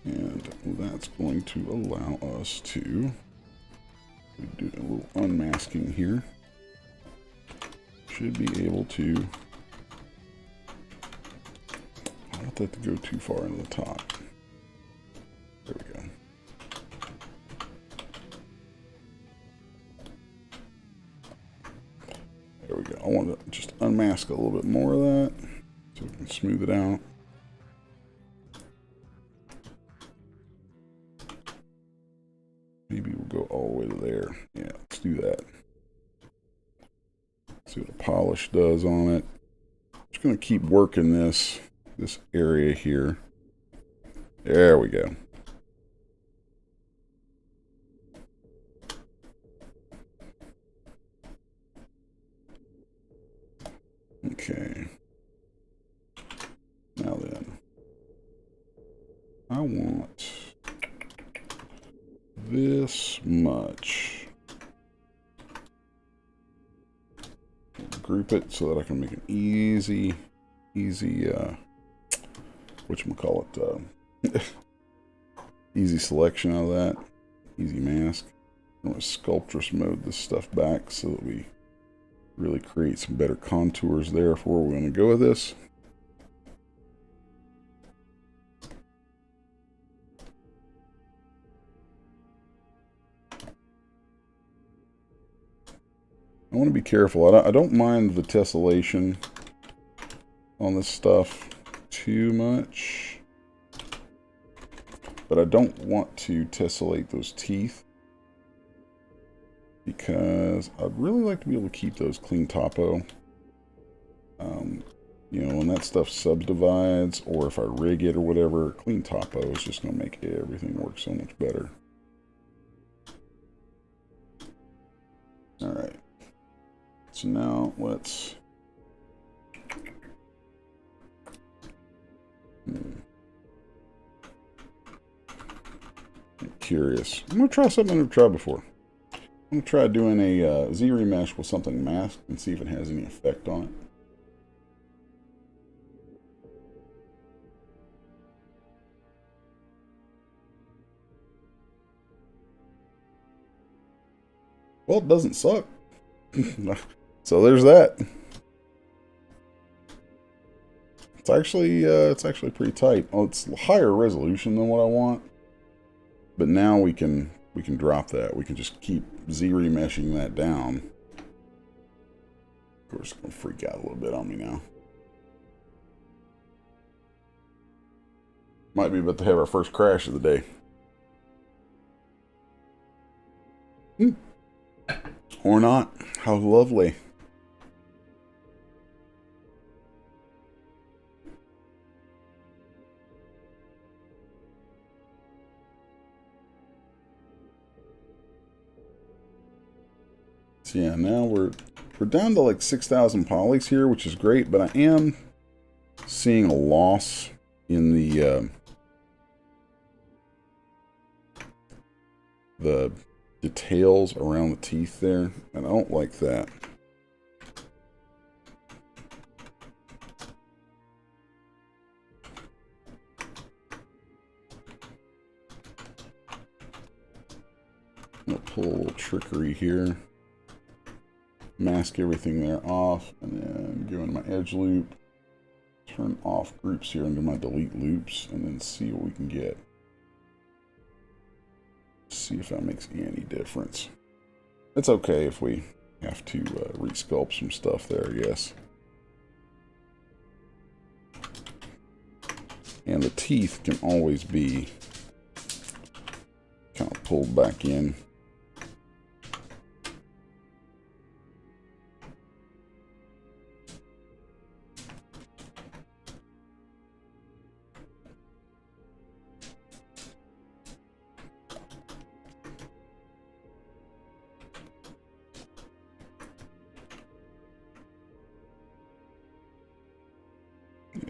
And that's going to allow us to do a little unmasking here. Should be able to, I don't want that to go too far into the top. There we go. There we go. I want to just unmask a little bit more of that so we can smooth it out. Maybe we'll go all the way to there. Yeah, let's do that. See what the polish does on it. Just going to keep working this area here. There we go. Okay. Now then, I want this much. Group it so that I can make an easy, whatchamacallit, easy selection out of that. Easy mask. I'm going to sculptress mode this stuff back so that we really create some better contours there for where we're going to go with this. I want to be careful. I don't mind the tessellation on this stuff too much, but I don't want to tessellate those teeth because I'd really like to be able to keep those clean topo. You know, when that stuff subdivides or if I rig it or whatever, clean topo is just going to make everything work so much better. All right. So now let's I'm curious. I'm going to try something I've never tried before. I'm going to try doing a Z-remesh with something masked and see if it has any effect on it. Well, it doesn't suck. So there's that. It's actually pretty tight. Oh, it's higher resolution than what I want. But now we can drop that. We can just keep Z-remeshing that down. Of course, it's gonna freak out a little bit on me now. Might be about to have our first crash of the day. Or not. How lovely. So yeah, now we're down to like 6,000 polys here, which is great, but I am seeing a loss in the details around the teeth there, and I don't like that. I'm gonna pull a little trickery here, mask everything there off, and then go into my edge loop, turn off groups here under my delete loops, and then see what we can get. See if that makes any difference. It's okay if we have to resculpt some stuff there, I guess. And the teeth can always be kind of pulled back in.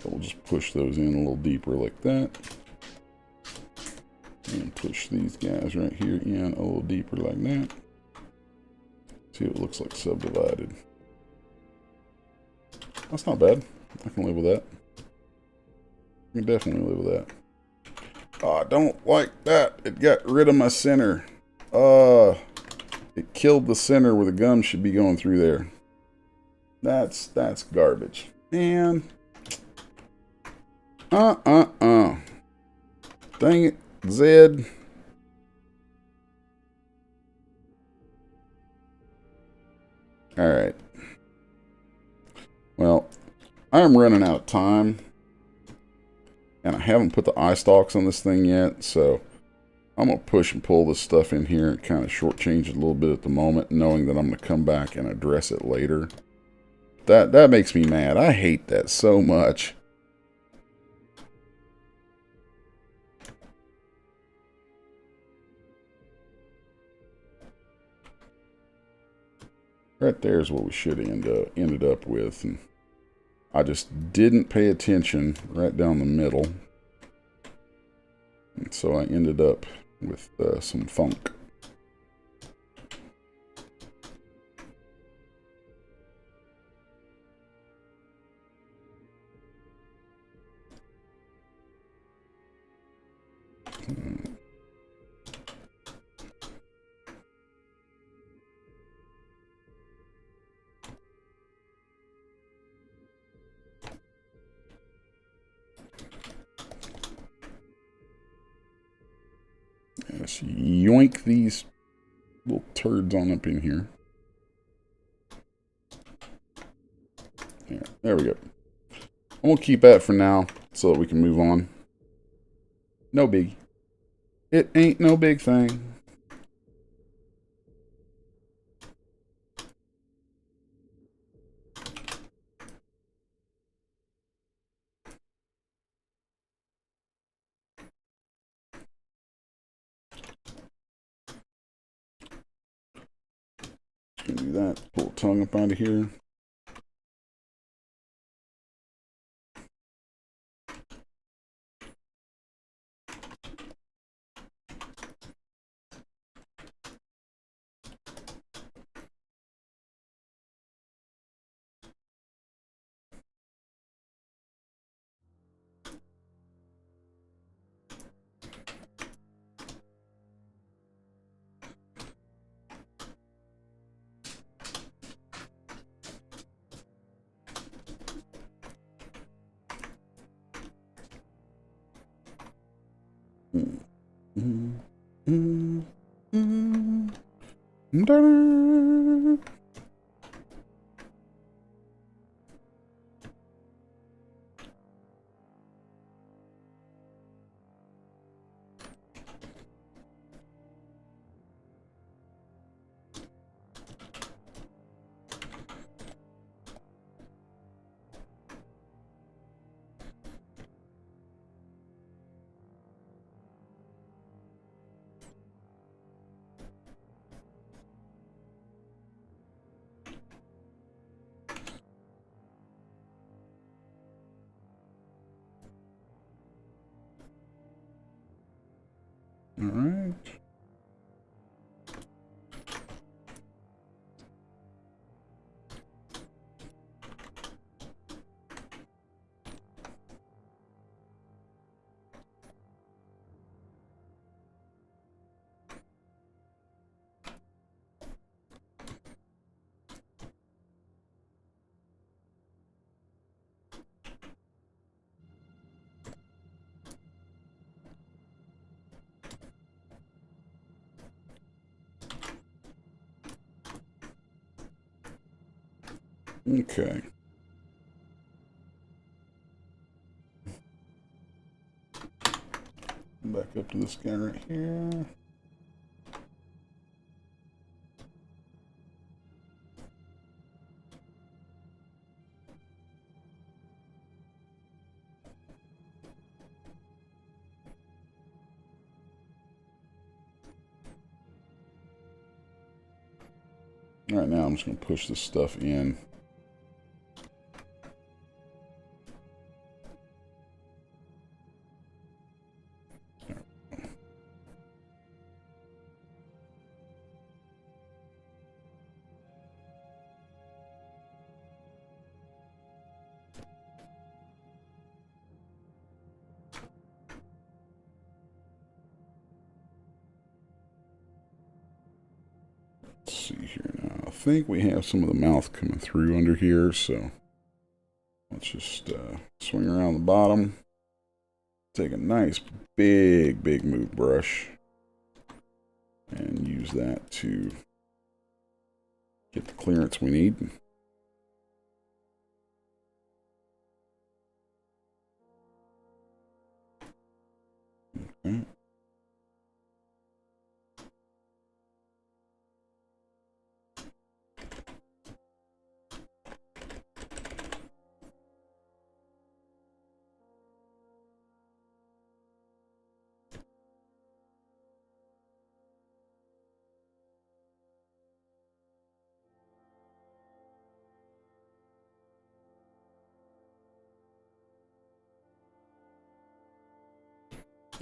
We'll just push those in a little deeper like that. And push these guys right here in a little deeper like that. See what it looks like subdivided. That's not bad. I can live with that. I can definitely live with that. Oh, I don't like that. It got rid of my center. It killed the center where the gum should be going through there. That's garbage. Man. Dang it, Zed. Alright. Well, I'm running out of time. And I haven't put the eye stalks on this thing yet, so I'm going to push and pull this stuff in here and kind of shortchange it a little bit at the moment, knowing that I'm going to come back and address it later. That makes me mad. I hate that so much. Right there is what we should have ended up with. And I just didn't pay attention right down the middle. And so I ended up with some funk. Let's yoink these little turds on up in here. There we go. I'm going to keep that for now so that we can move on. No big. It ain't no big thing. Just going to do that. Pull the tongue up out of here. All right. Okay. Back up to this guy right here. All right, now I'm just going to push this stuff in. think we have some of the mouth coming through under here, so let's just swing around the bottom. Take a nice big move brush and use that to get the clearance we need. Okay.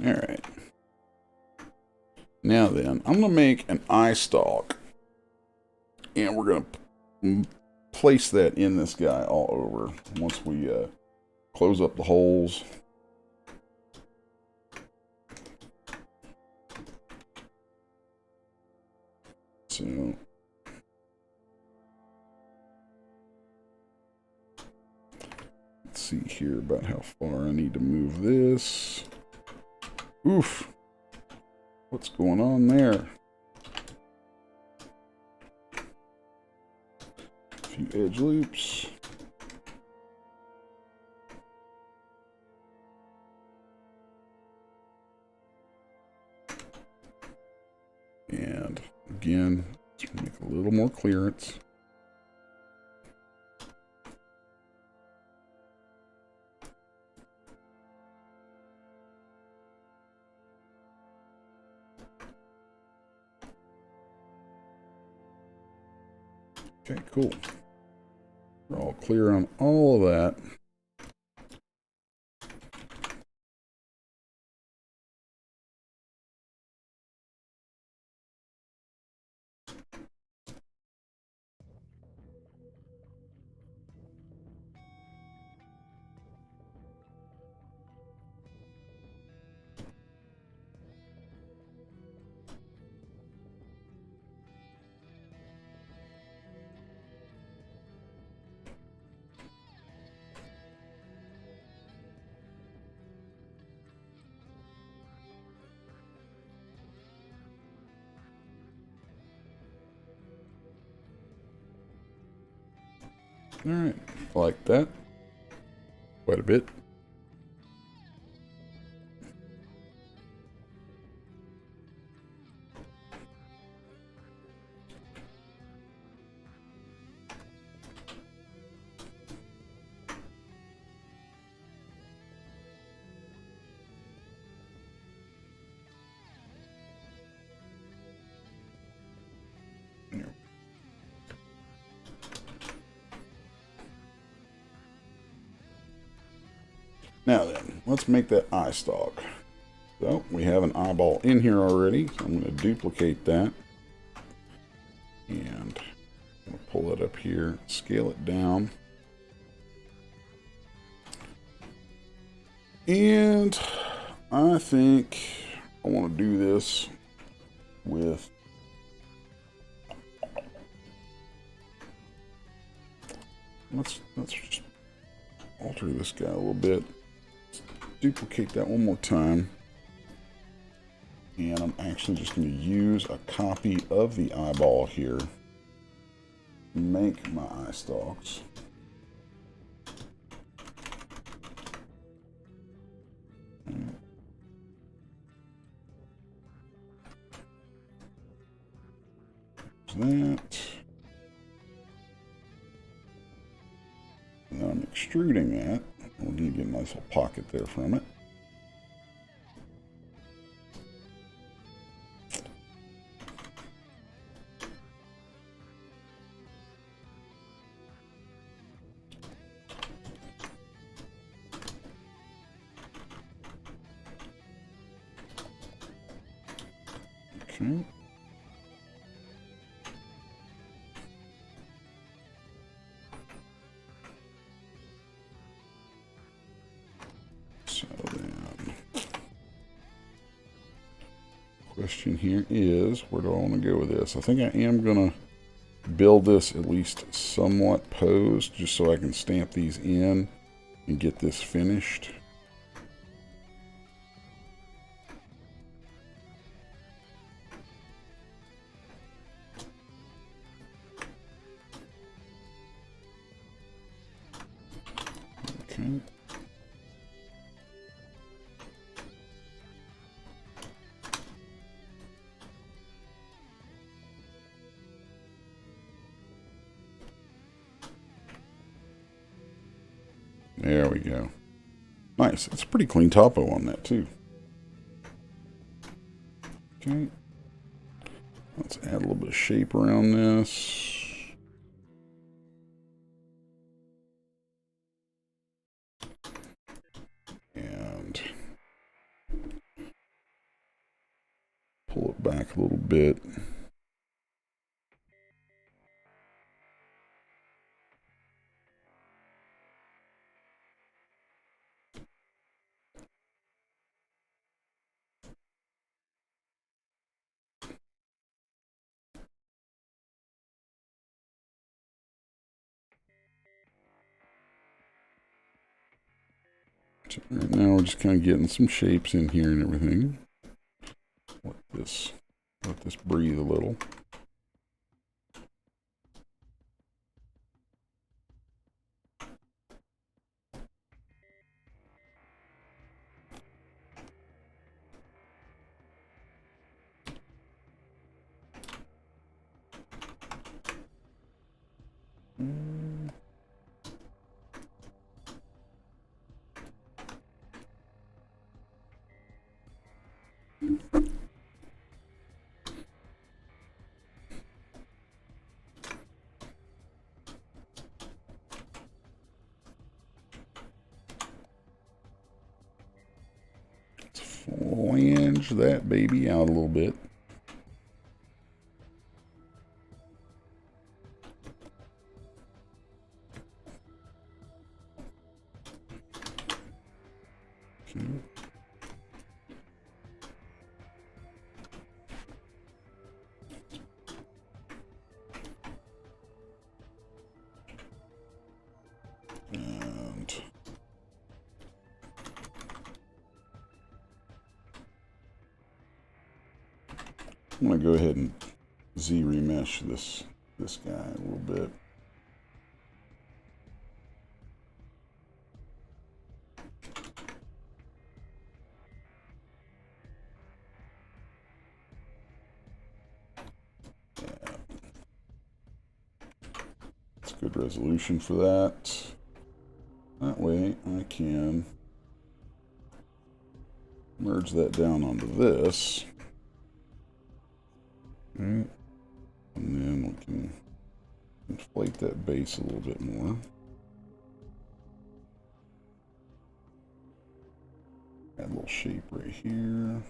All right. Now then, I'm going to make an eye stalk. And we're going to place that in this guy all over once we close up the holes. So let's see here about how far I need to move this. Oof. What's going on there? A few edge loops. And again, let's make a little more clearance. Okay, cool. We're all clear on all of that. All right, I like that quite a bit. Now then, let's make that eye stalk. So we have an eyeball in here already. So I'm going to duplicate that. And I'm going to pull it up here, scale it down. And I think I want to do this with let's just alter this guy a little bit. Duplicate that one more time, and I'm actually just going to use a copy of the eyeball here to make my eye stalks. That. Now I'm extruding that. We're going to get a nice little pocket there from it. Okay. So then, question here is, where do I want to go with this? I think I am going to build this at least somewhat posed, just so I can stamp these in and get this finished. Okay. There we go. Nice. It's a pretty clean topo on that too. Okay. Let's add a little bit of shape around this. And pull it back a little bit. So right now we're just kind of getting some shapes in here and everything. Let this breathe a little. Flange that baby out a little bit. Okay. And I'm going to go ahead and Z-remesh this guy a little bit. Yeah. It's good resolution for that. That way I can merge that down onto this. Right. And then we can inflate that base a little bit more. Add a little shape right here.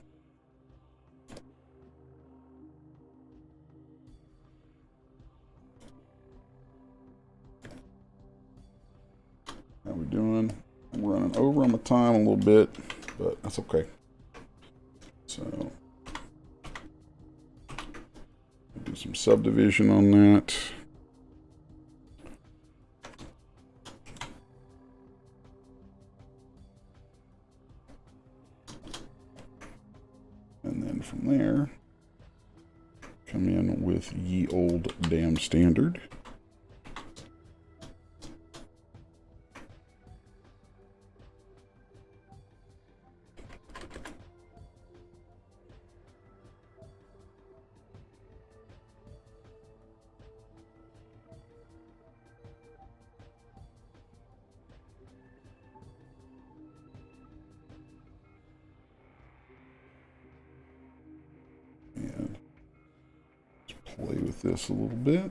How we doing? I'm running over on my time a little bit, but that's okay. So do some subdivision on that. And then from there, come in with Ye Old Damn Standard. And let's play with this a little bit.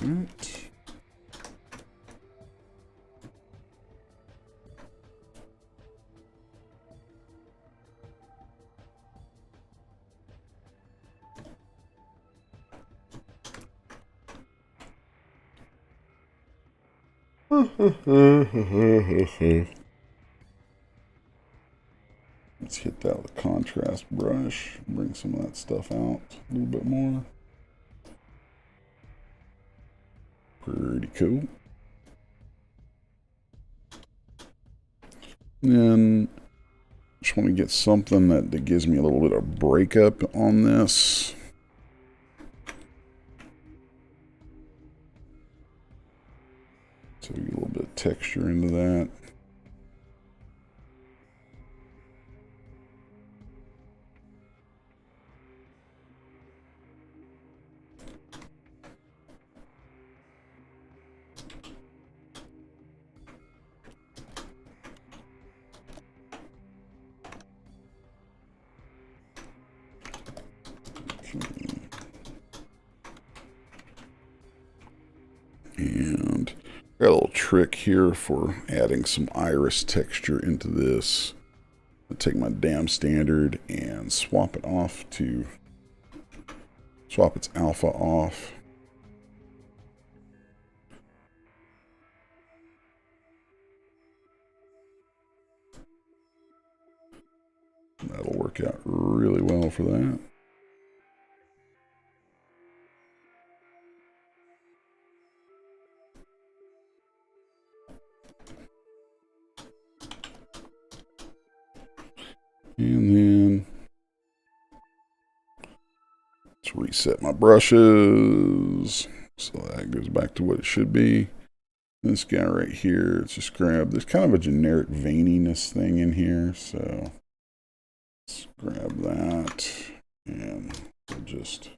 Right. Let's hit that with a contrast brush. Bring some of that stuff out a little bit more. Pretty cool. Then just want to get something that gives me a little bit of breakup on this. So we get a little bit of texture into that. And got a little trick here for adding some iris texture into this. I'll take my dam standard and swap it off to swap its alpha off. That'll work out really well for that. And then let's reset my brushes so that goes back to what it should be. This guy right here, let's just grab, there's kind of a generic veininess thing in here, so let's grab that and we'll just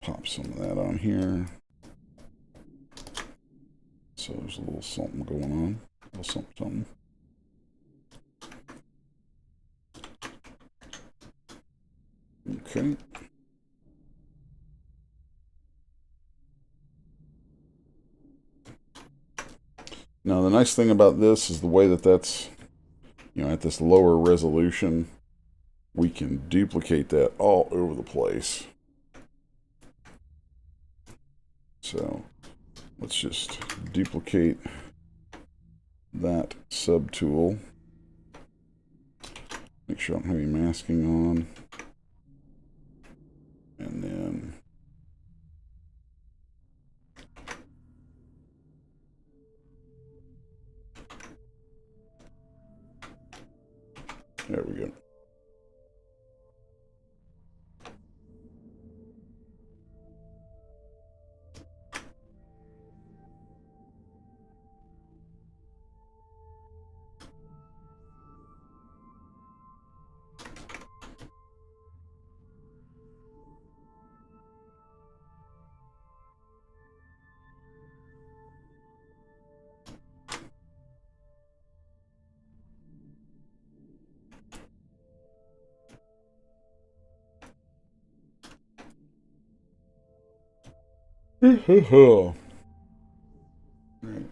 pop some of that on here. So there's a little something going on, a little something. Okay. Now the nice thing about this is the way that that's, at this lower resolution, we can duplicate that all over the place. So let's just duplicate that subtool. Make sure I don't have any masking on. And then there we go. Right.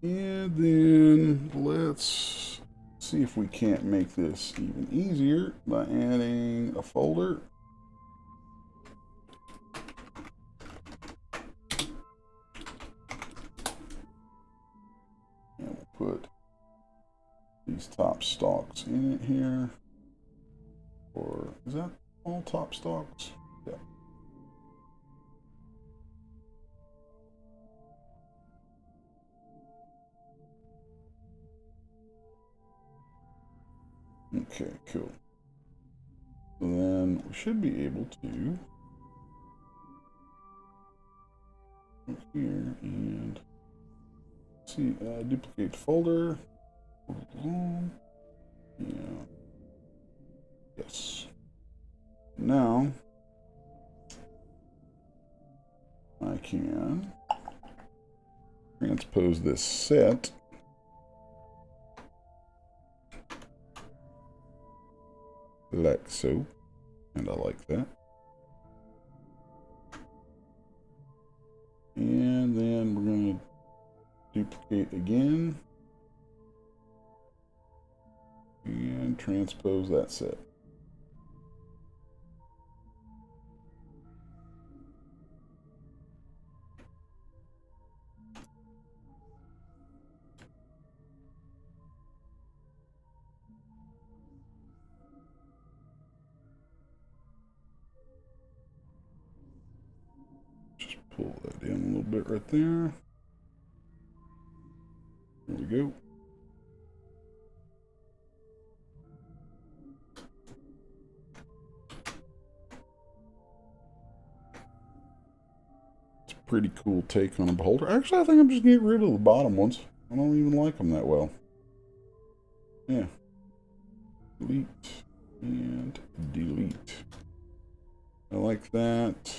And then let's see if we can't make this even easier by adding a folder. And we'll put these top stalks in it here. Or is that all top stalks? Yeah. Okay, cool. So then we should be able to go here and see, duplicate folder. Yeah. Yes. Now I can transpose this set like so, and I like that. duplicate again. And transpose that set. Just pull that in a little bit right there. There we go. Pretty cool take on a beholder. Actually, I think I'm just getting rid of the bottom ones. I don't even like them that well. Yeah. Delete and delete. I like that.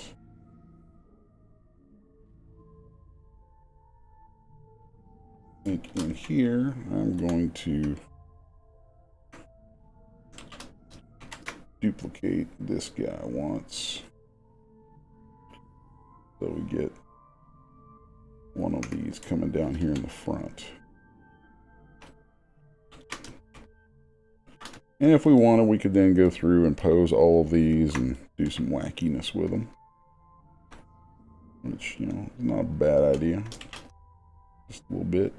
I think in here, I'm going to duplicate this guy once. So we get one of these coming down here in the front. And if we wanted, we could then go through and pose all of these and do some wackiness with them. Which, you know, is not a bad idea. Just a little bit.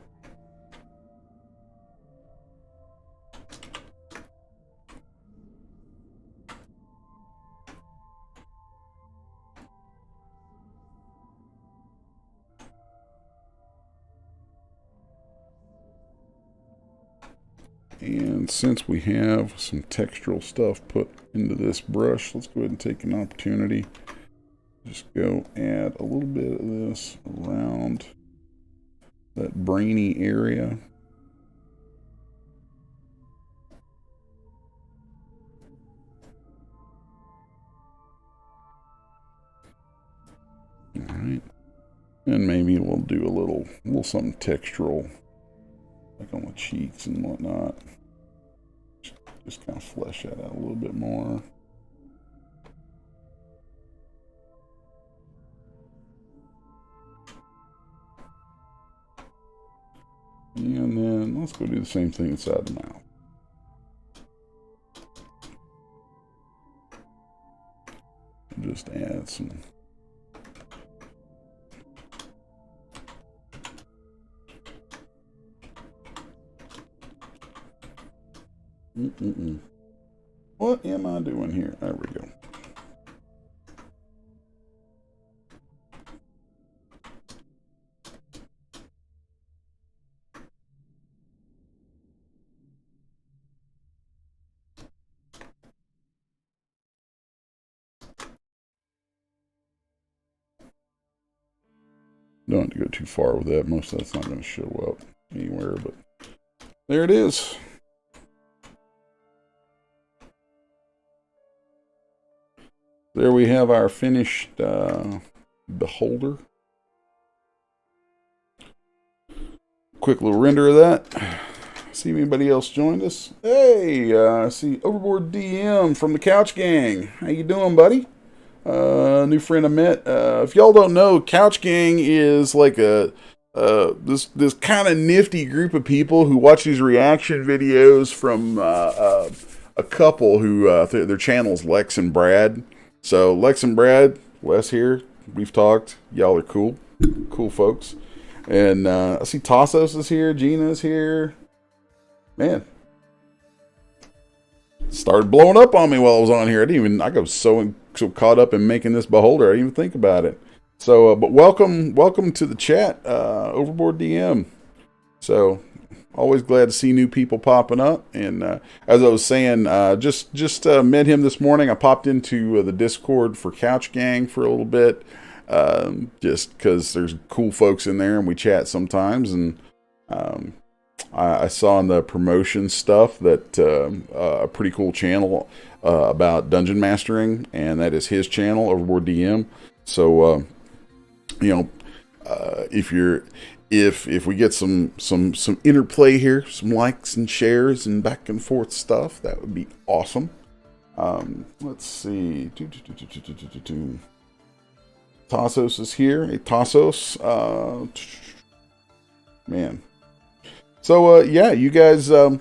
And since we have some textural stuff put into this brush, let's go ahead and take an opportunity. Just go add a little bit of this around that brainy area. All right. And maybe we'll do a little something textural, like on the cheeks and whatnot. Just kind of flesh that out a little bit more. And then let's go do the same thing inside the mouth. Just add some What am I doing here? There we go. Don't have to go too far with that. Most of that's not going to show up anywhere, but there it is. There we have our finished beholder. Quick little render of that. See if anybody else joined us. Hey, I see Overboard DM from the Couch Gang. How you doing, buddy? New friend I met. If y'all don't know, Couch Gang is like this kind of nifty group of people who watch these reaction videos from a couple who their channel's Lex and Brad. So Lex and Brad, Wes here. We've talked. Y'all are cool folks. And I see Tassos is here. Gina's here. Man, started blowing up on me while I was on here. I got so caught up in making this beholder, I didn't even think about it. So, but welcome to the chat, Overboard DM. So, always glad to see new people popping up. And as I was saying, just met him this morning. I popped into the Discord for Couch Gang for a little bit, just because there's cool folks in there and we chat sometimes. And I saw in the promotion stuff that a pretty cool channel about dungeon mastering, and that is his channel, Overboard DM. So, if we get some interplay here, some likes and shares and back and forth stuff, that would be awesome. Let's see. Tassos is here. Hey, Tassos. man. So, yeah, you guys, if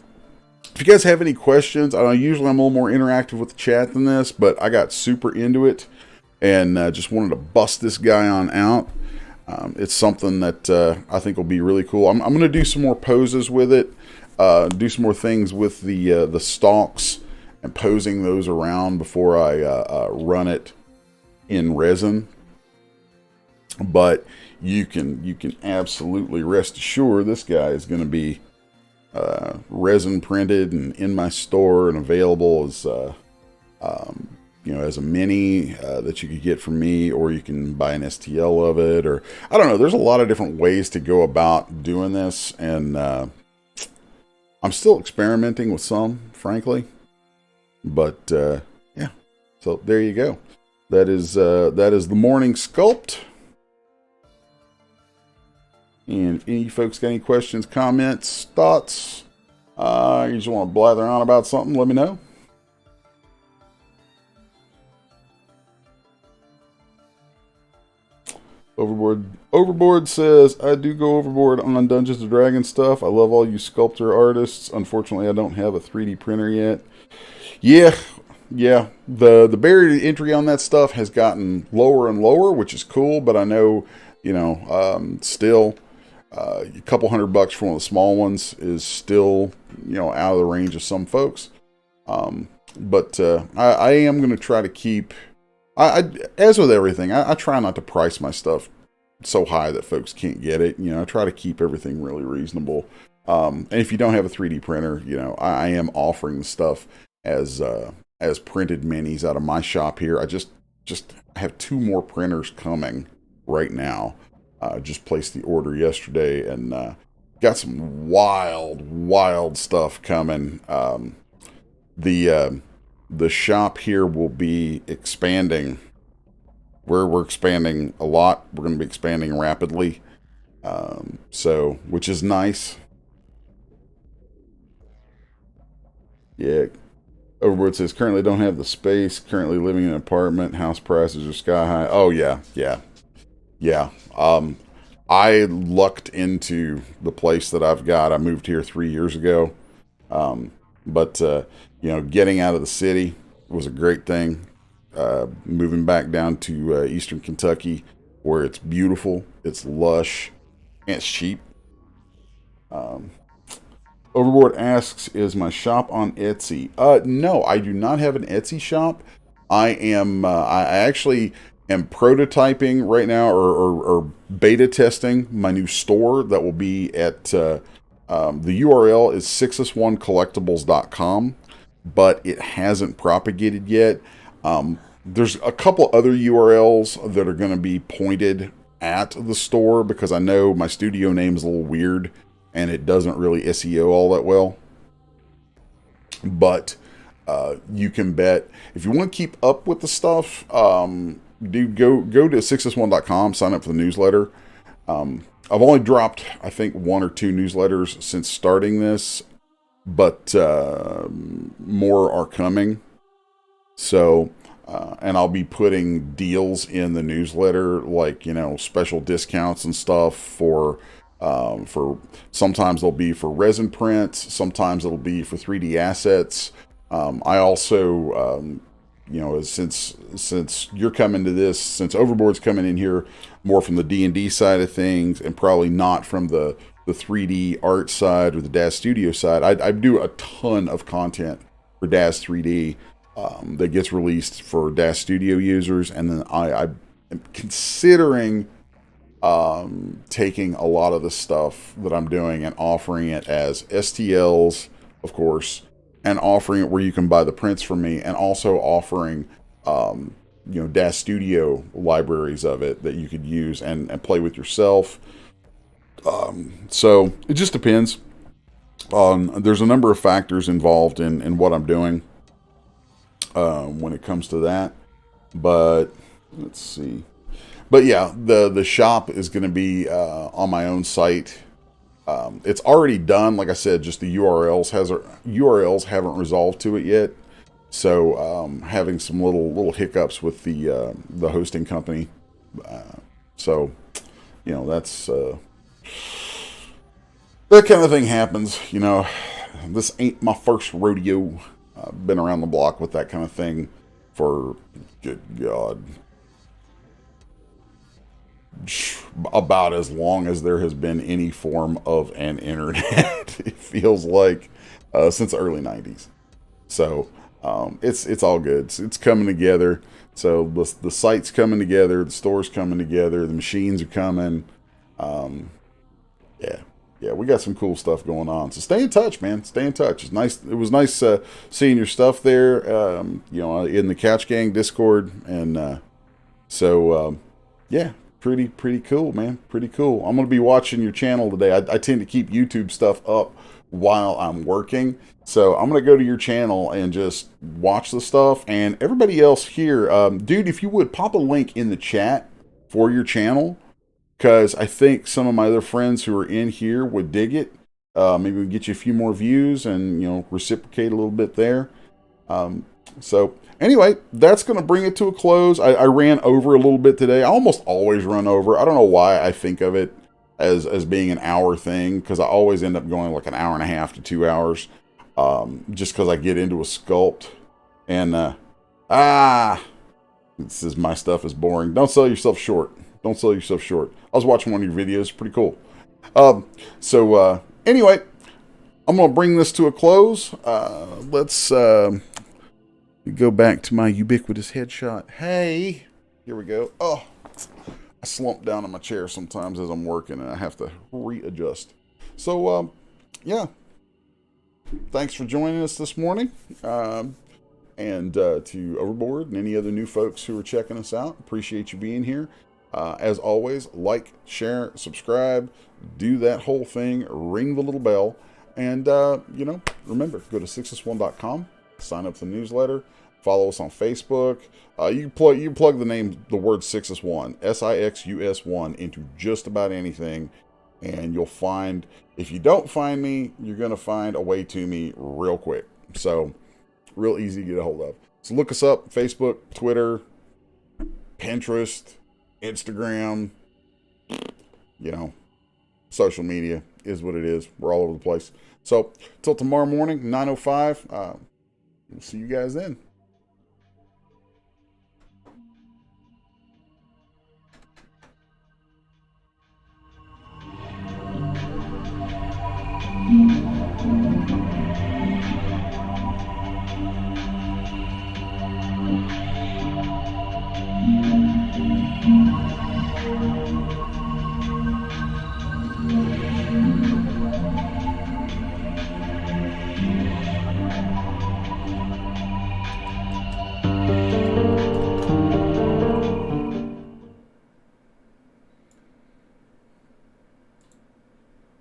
you guys have any questions, I know usually I'm a little more interactive with the chat than this, but I got super into it and just wanted to bust this guy on out. It's something that I think will be really cool. I'm going to do some more poses with it, do some more things with the stalks and posing those around before I run it in resin. But you can absolutely rest assured this guy is going to be resin printed and in my store and available as as a mini that you could get from me, or you can buy an STL of it, or I don't know. There's a lot of different ways to go about doing this, and I'm still experimenting with some, frankly. But yeah, so there you go. That is the morning sculpt. And if any folks got any questions, comments, thoughts, you just want to blather on about something, let me know. Overboard says, I do go overboard on Dungeons & Dragons stuff. I love all you sculptor artists. Unfortunately, I don't have a 3D printer yet. Yeah. The barrier to entry on that stuff has gotten lower and lower, which is cool, but I know, still a couple $100 for one of the small ones is still, out of the range of some folks. But I am going to try to keep, as with everything, I try not to price my stuff so high that folks can't get it. I try to keep everything really reasonable. And if you don't have a 3D printer, I am offering the stuff as printed minis out of my shop here. I just have 2 more printers coming right now. Just placed the order yesterday and got some wild stuff coming. The shop here will be expanding. We're expanding a lot. We're going to be expanding rapidly. Which is nice. Yeah. Overboard says, currently don't have the space. Currently living in an apartment. House prices are sky high. Oh, yeah. I lucked into the place that I've got. I moved here 3 years ago. But getting out of the city was a great thing. Moving back down to eastern Kentucky, where it's beautiful, it's lush, and it's cheap. Overboard asks, is my shop on Etsy? No, I do not have an Etsy shop. I actually am prototyping right now or beta testing my new store that will be at the URL is 6s1collectibles.com, but it hasn't propagated yet. There's a couple other URLs that are going to be pointed at the store because I know my studio name is a little weird and it doesn't really SEO all that well. But you can bet if you want to keep up with the stuff, go to 6s1.com, sign up for the newsletter. I've only dropped, I think, 1 or 2 newsletters since starting this, but more are coming. So, and I'll be putting deals in the newsletter, like, special discounts and stuff for sometimes they'll be for resin prints, sometimes it'll be for 3D assets. I also, since you're coming to this, since Overboard's coming in here more from the D&D side of things and probably not from the 3D art side or the Daz Studio side, I do a ton of content for Daz 3D that gets released for Daz Studio users, and then I am considering taking a lot of the stuff that I'm doing and offering it as STLs, of course, and offering it where you can buy the prints from me, and also offering Daz Studio libraries of it that you could use and play with yourself. So it just depends. There's a number of factors involved in what I'm doing when it comes to that. But let's see. But yeah, the shop is going to be on my own site. It's already done. Like I said, just the URLs haven't resolved to it yet. So having some little hiccups with the hosting company. So that's that kind of thing happens. You know, this ain't my first rodeo. I've been around the block with that kind of thing for, good God, about as long as there has been any form of an internet. It feels like since the early 90s. So it's all good. It's coming together. So the site's coming together, the store's coming together, the machines are coming. Yeah, yeah, we got some cool stuff going on. So stay in touch, man. Stay in touch. It's nice. It was nice seeing your stuff there. You know, in the Couch Gang Discord, and yeah, pretty cool, man. Pretty cool. I'm gonna be watching your channel today. I tend to keep YouTube stuff up while I'm working, so I'm gonna go to your channel and just watch the stuff. And everybody else here, dude, if you would pop a link in the chat for your channel, because I think some of my other friends who are in here would dig it. Maybe we get you a few more views and, you know, reciprocate a little bit there. So anyway, that's going to bring it to a close. I ran over a little bit today. I almost always run over. I don't know why I think of it as being an hour thing, because I always end up going like an hour and a half to 2 hours, just because I get into a sculpt. And, it says my stuff is boring. Don't sell yourself short. Don't sell yourself short. I was watching one of your videos. Pretty cool. Anyway, I'm going to bring this to a close. Let's go back to my ubiquitous headshot. Hey, here we go. Oh, I slump down in my chair sometimes as I'm working, and I have to readjust. So, yeah. Thanks for joining us this morning. And to Overboard and any other new folks who are checking us out, appreciate you being here. As always, like, share, subscribe, do that whole thing, ring the little bell, and, you know, remember, go to 6s1.com, sign up for the newsletter, follow us on Facebook. You plug the word 6s1, SIXUS1, into just about anything, and you'll find, if you don't find me, you're going to find a way to me real quick. So, real easy to get a hold of. So look us up, Facebook, Twitter, Pinterest, Instagram, you know, social media is what it is. We're all over the place. So, till tomorrow morning, 9:05. We'll see you guys then.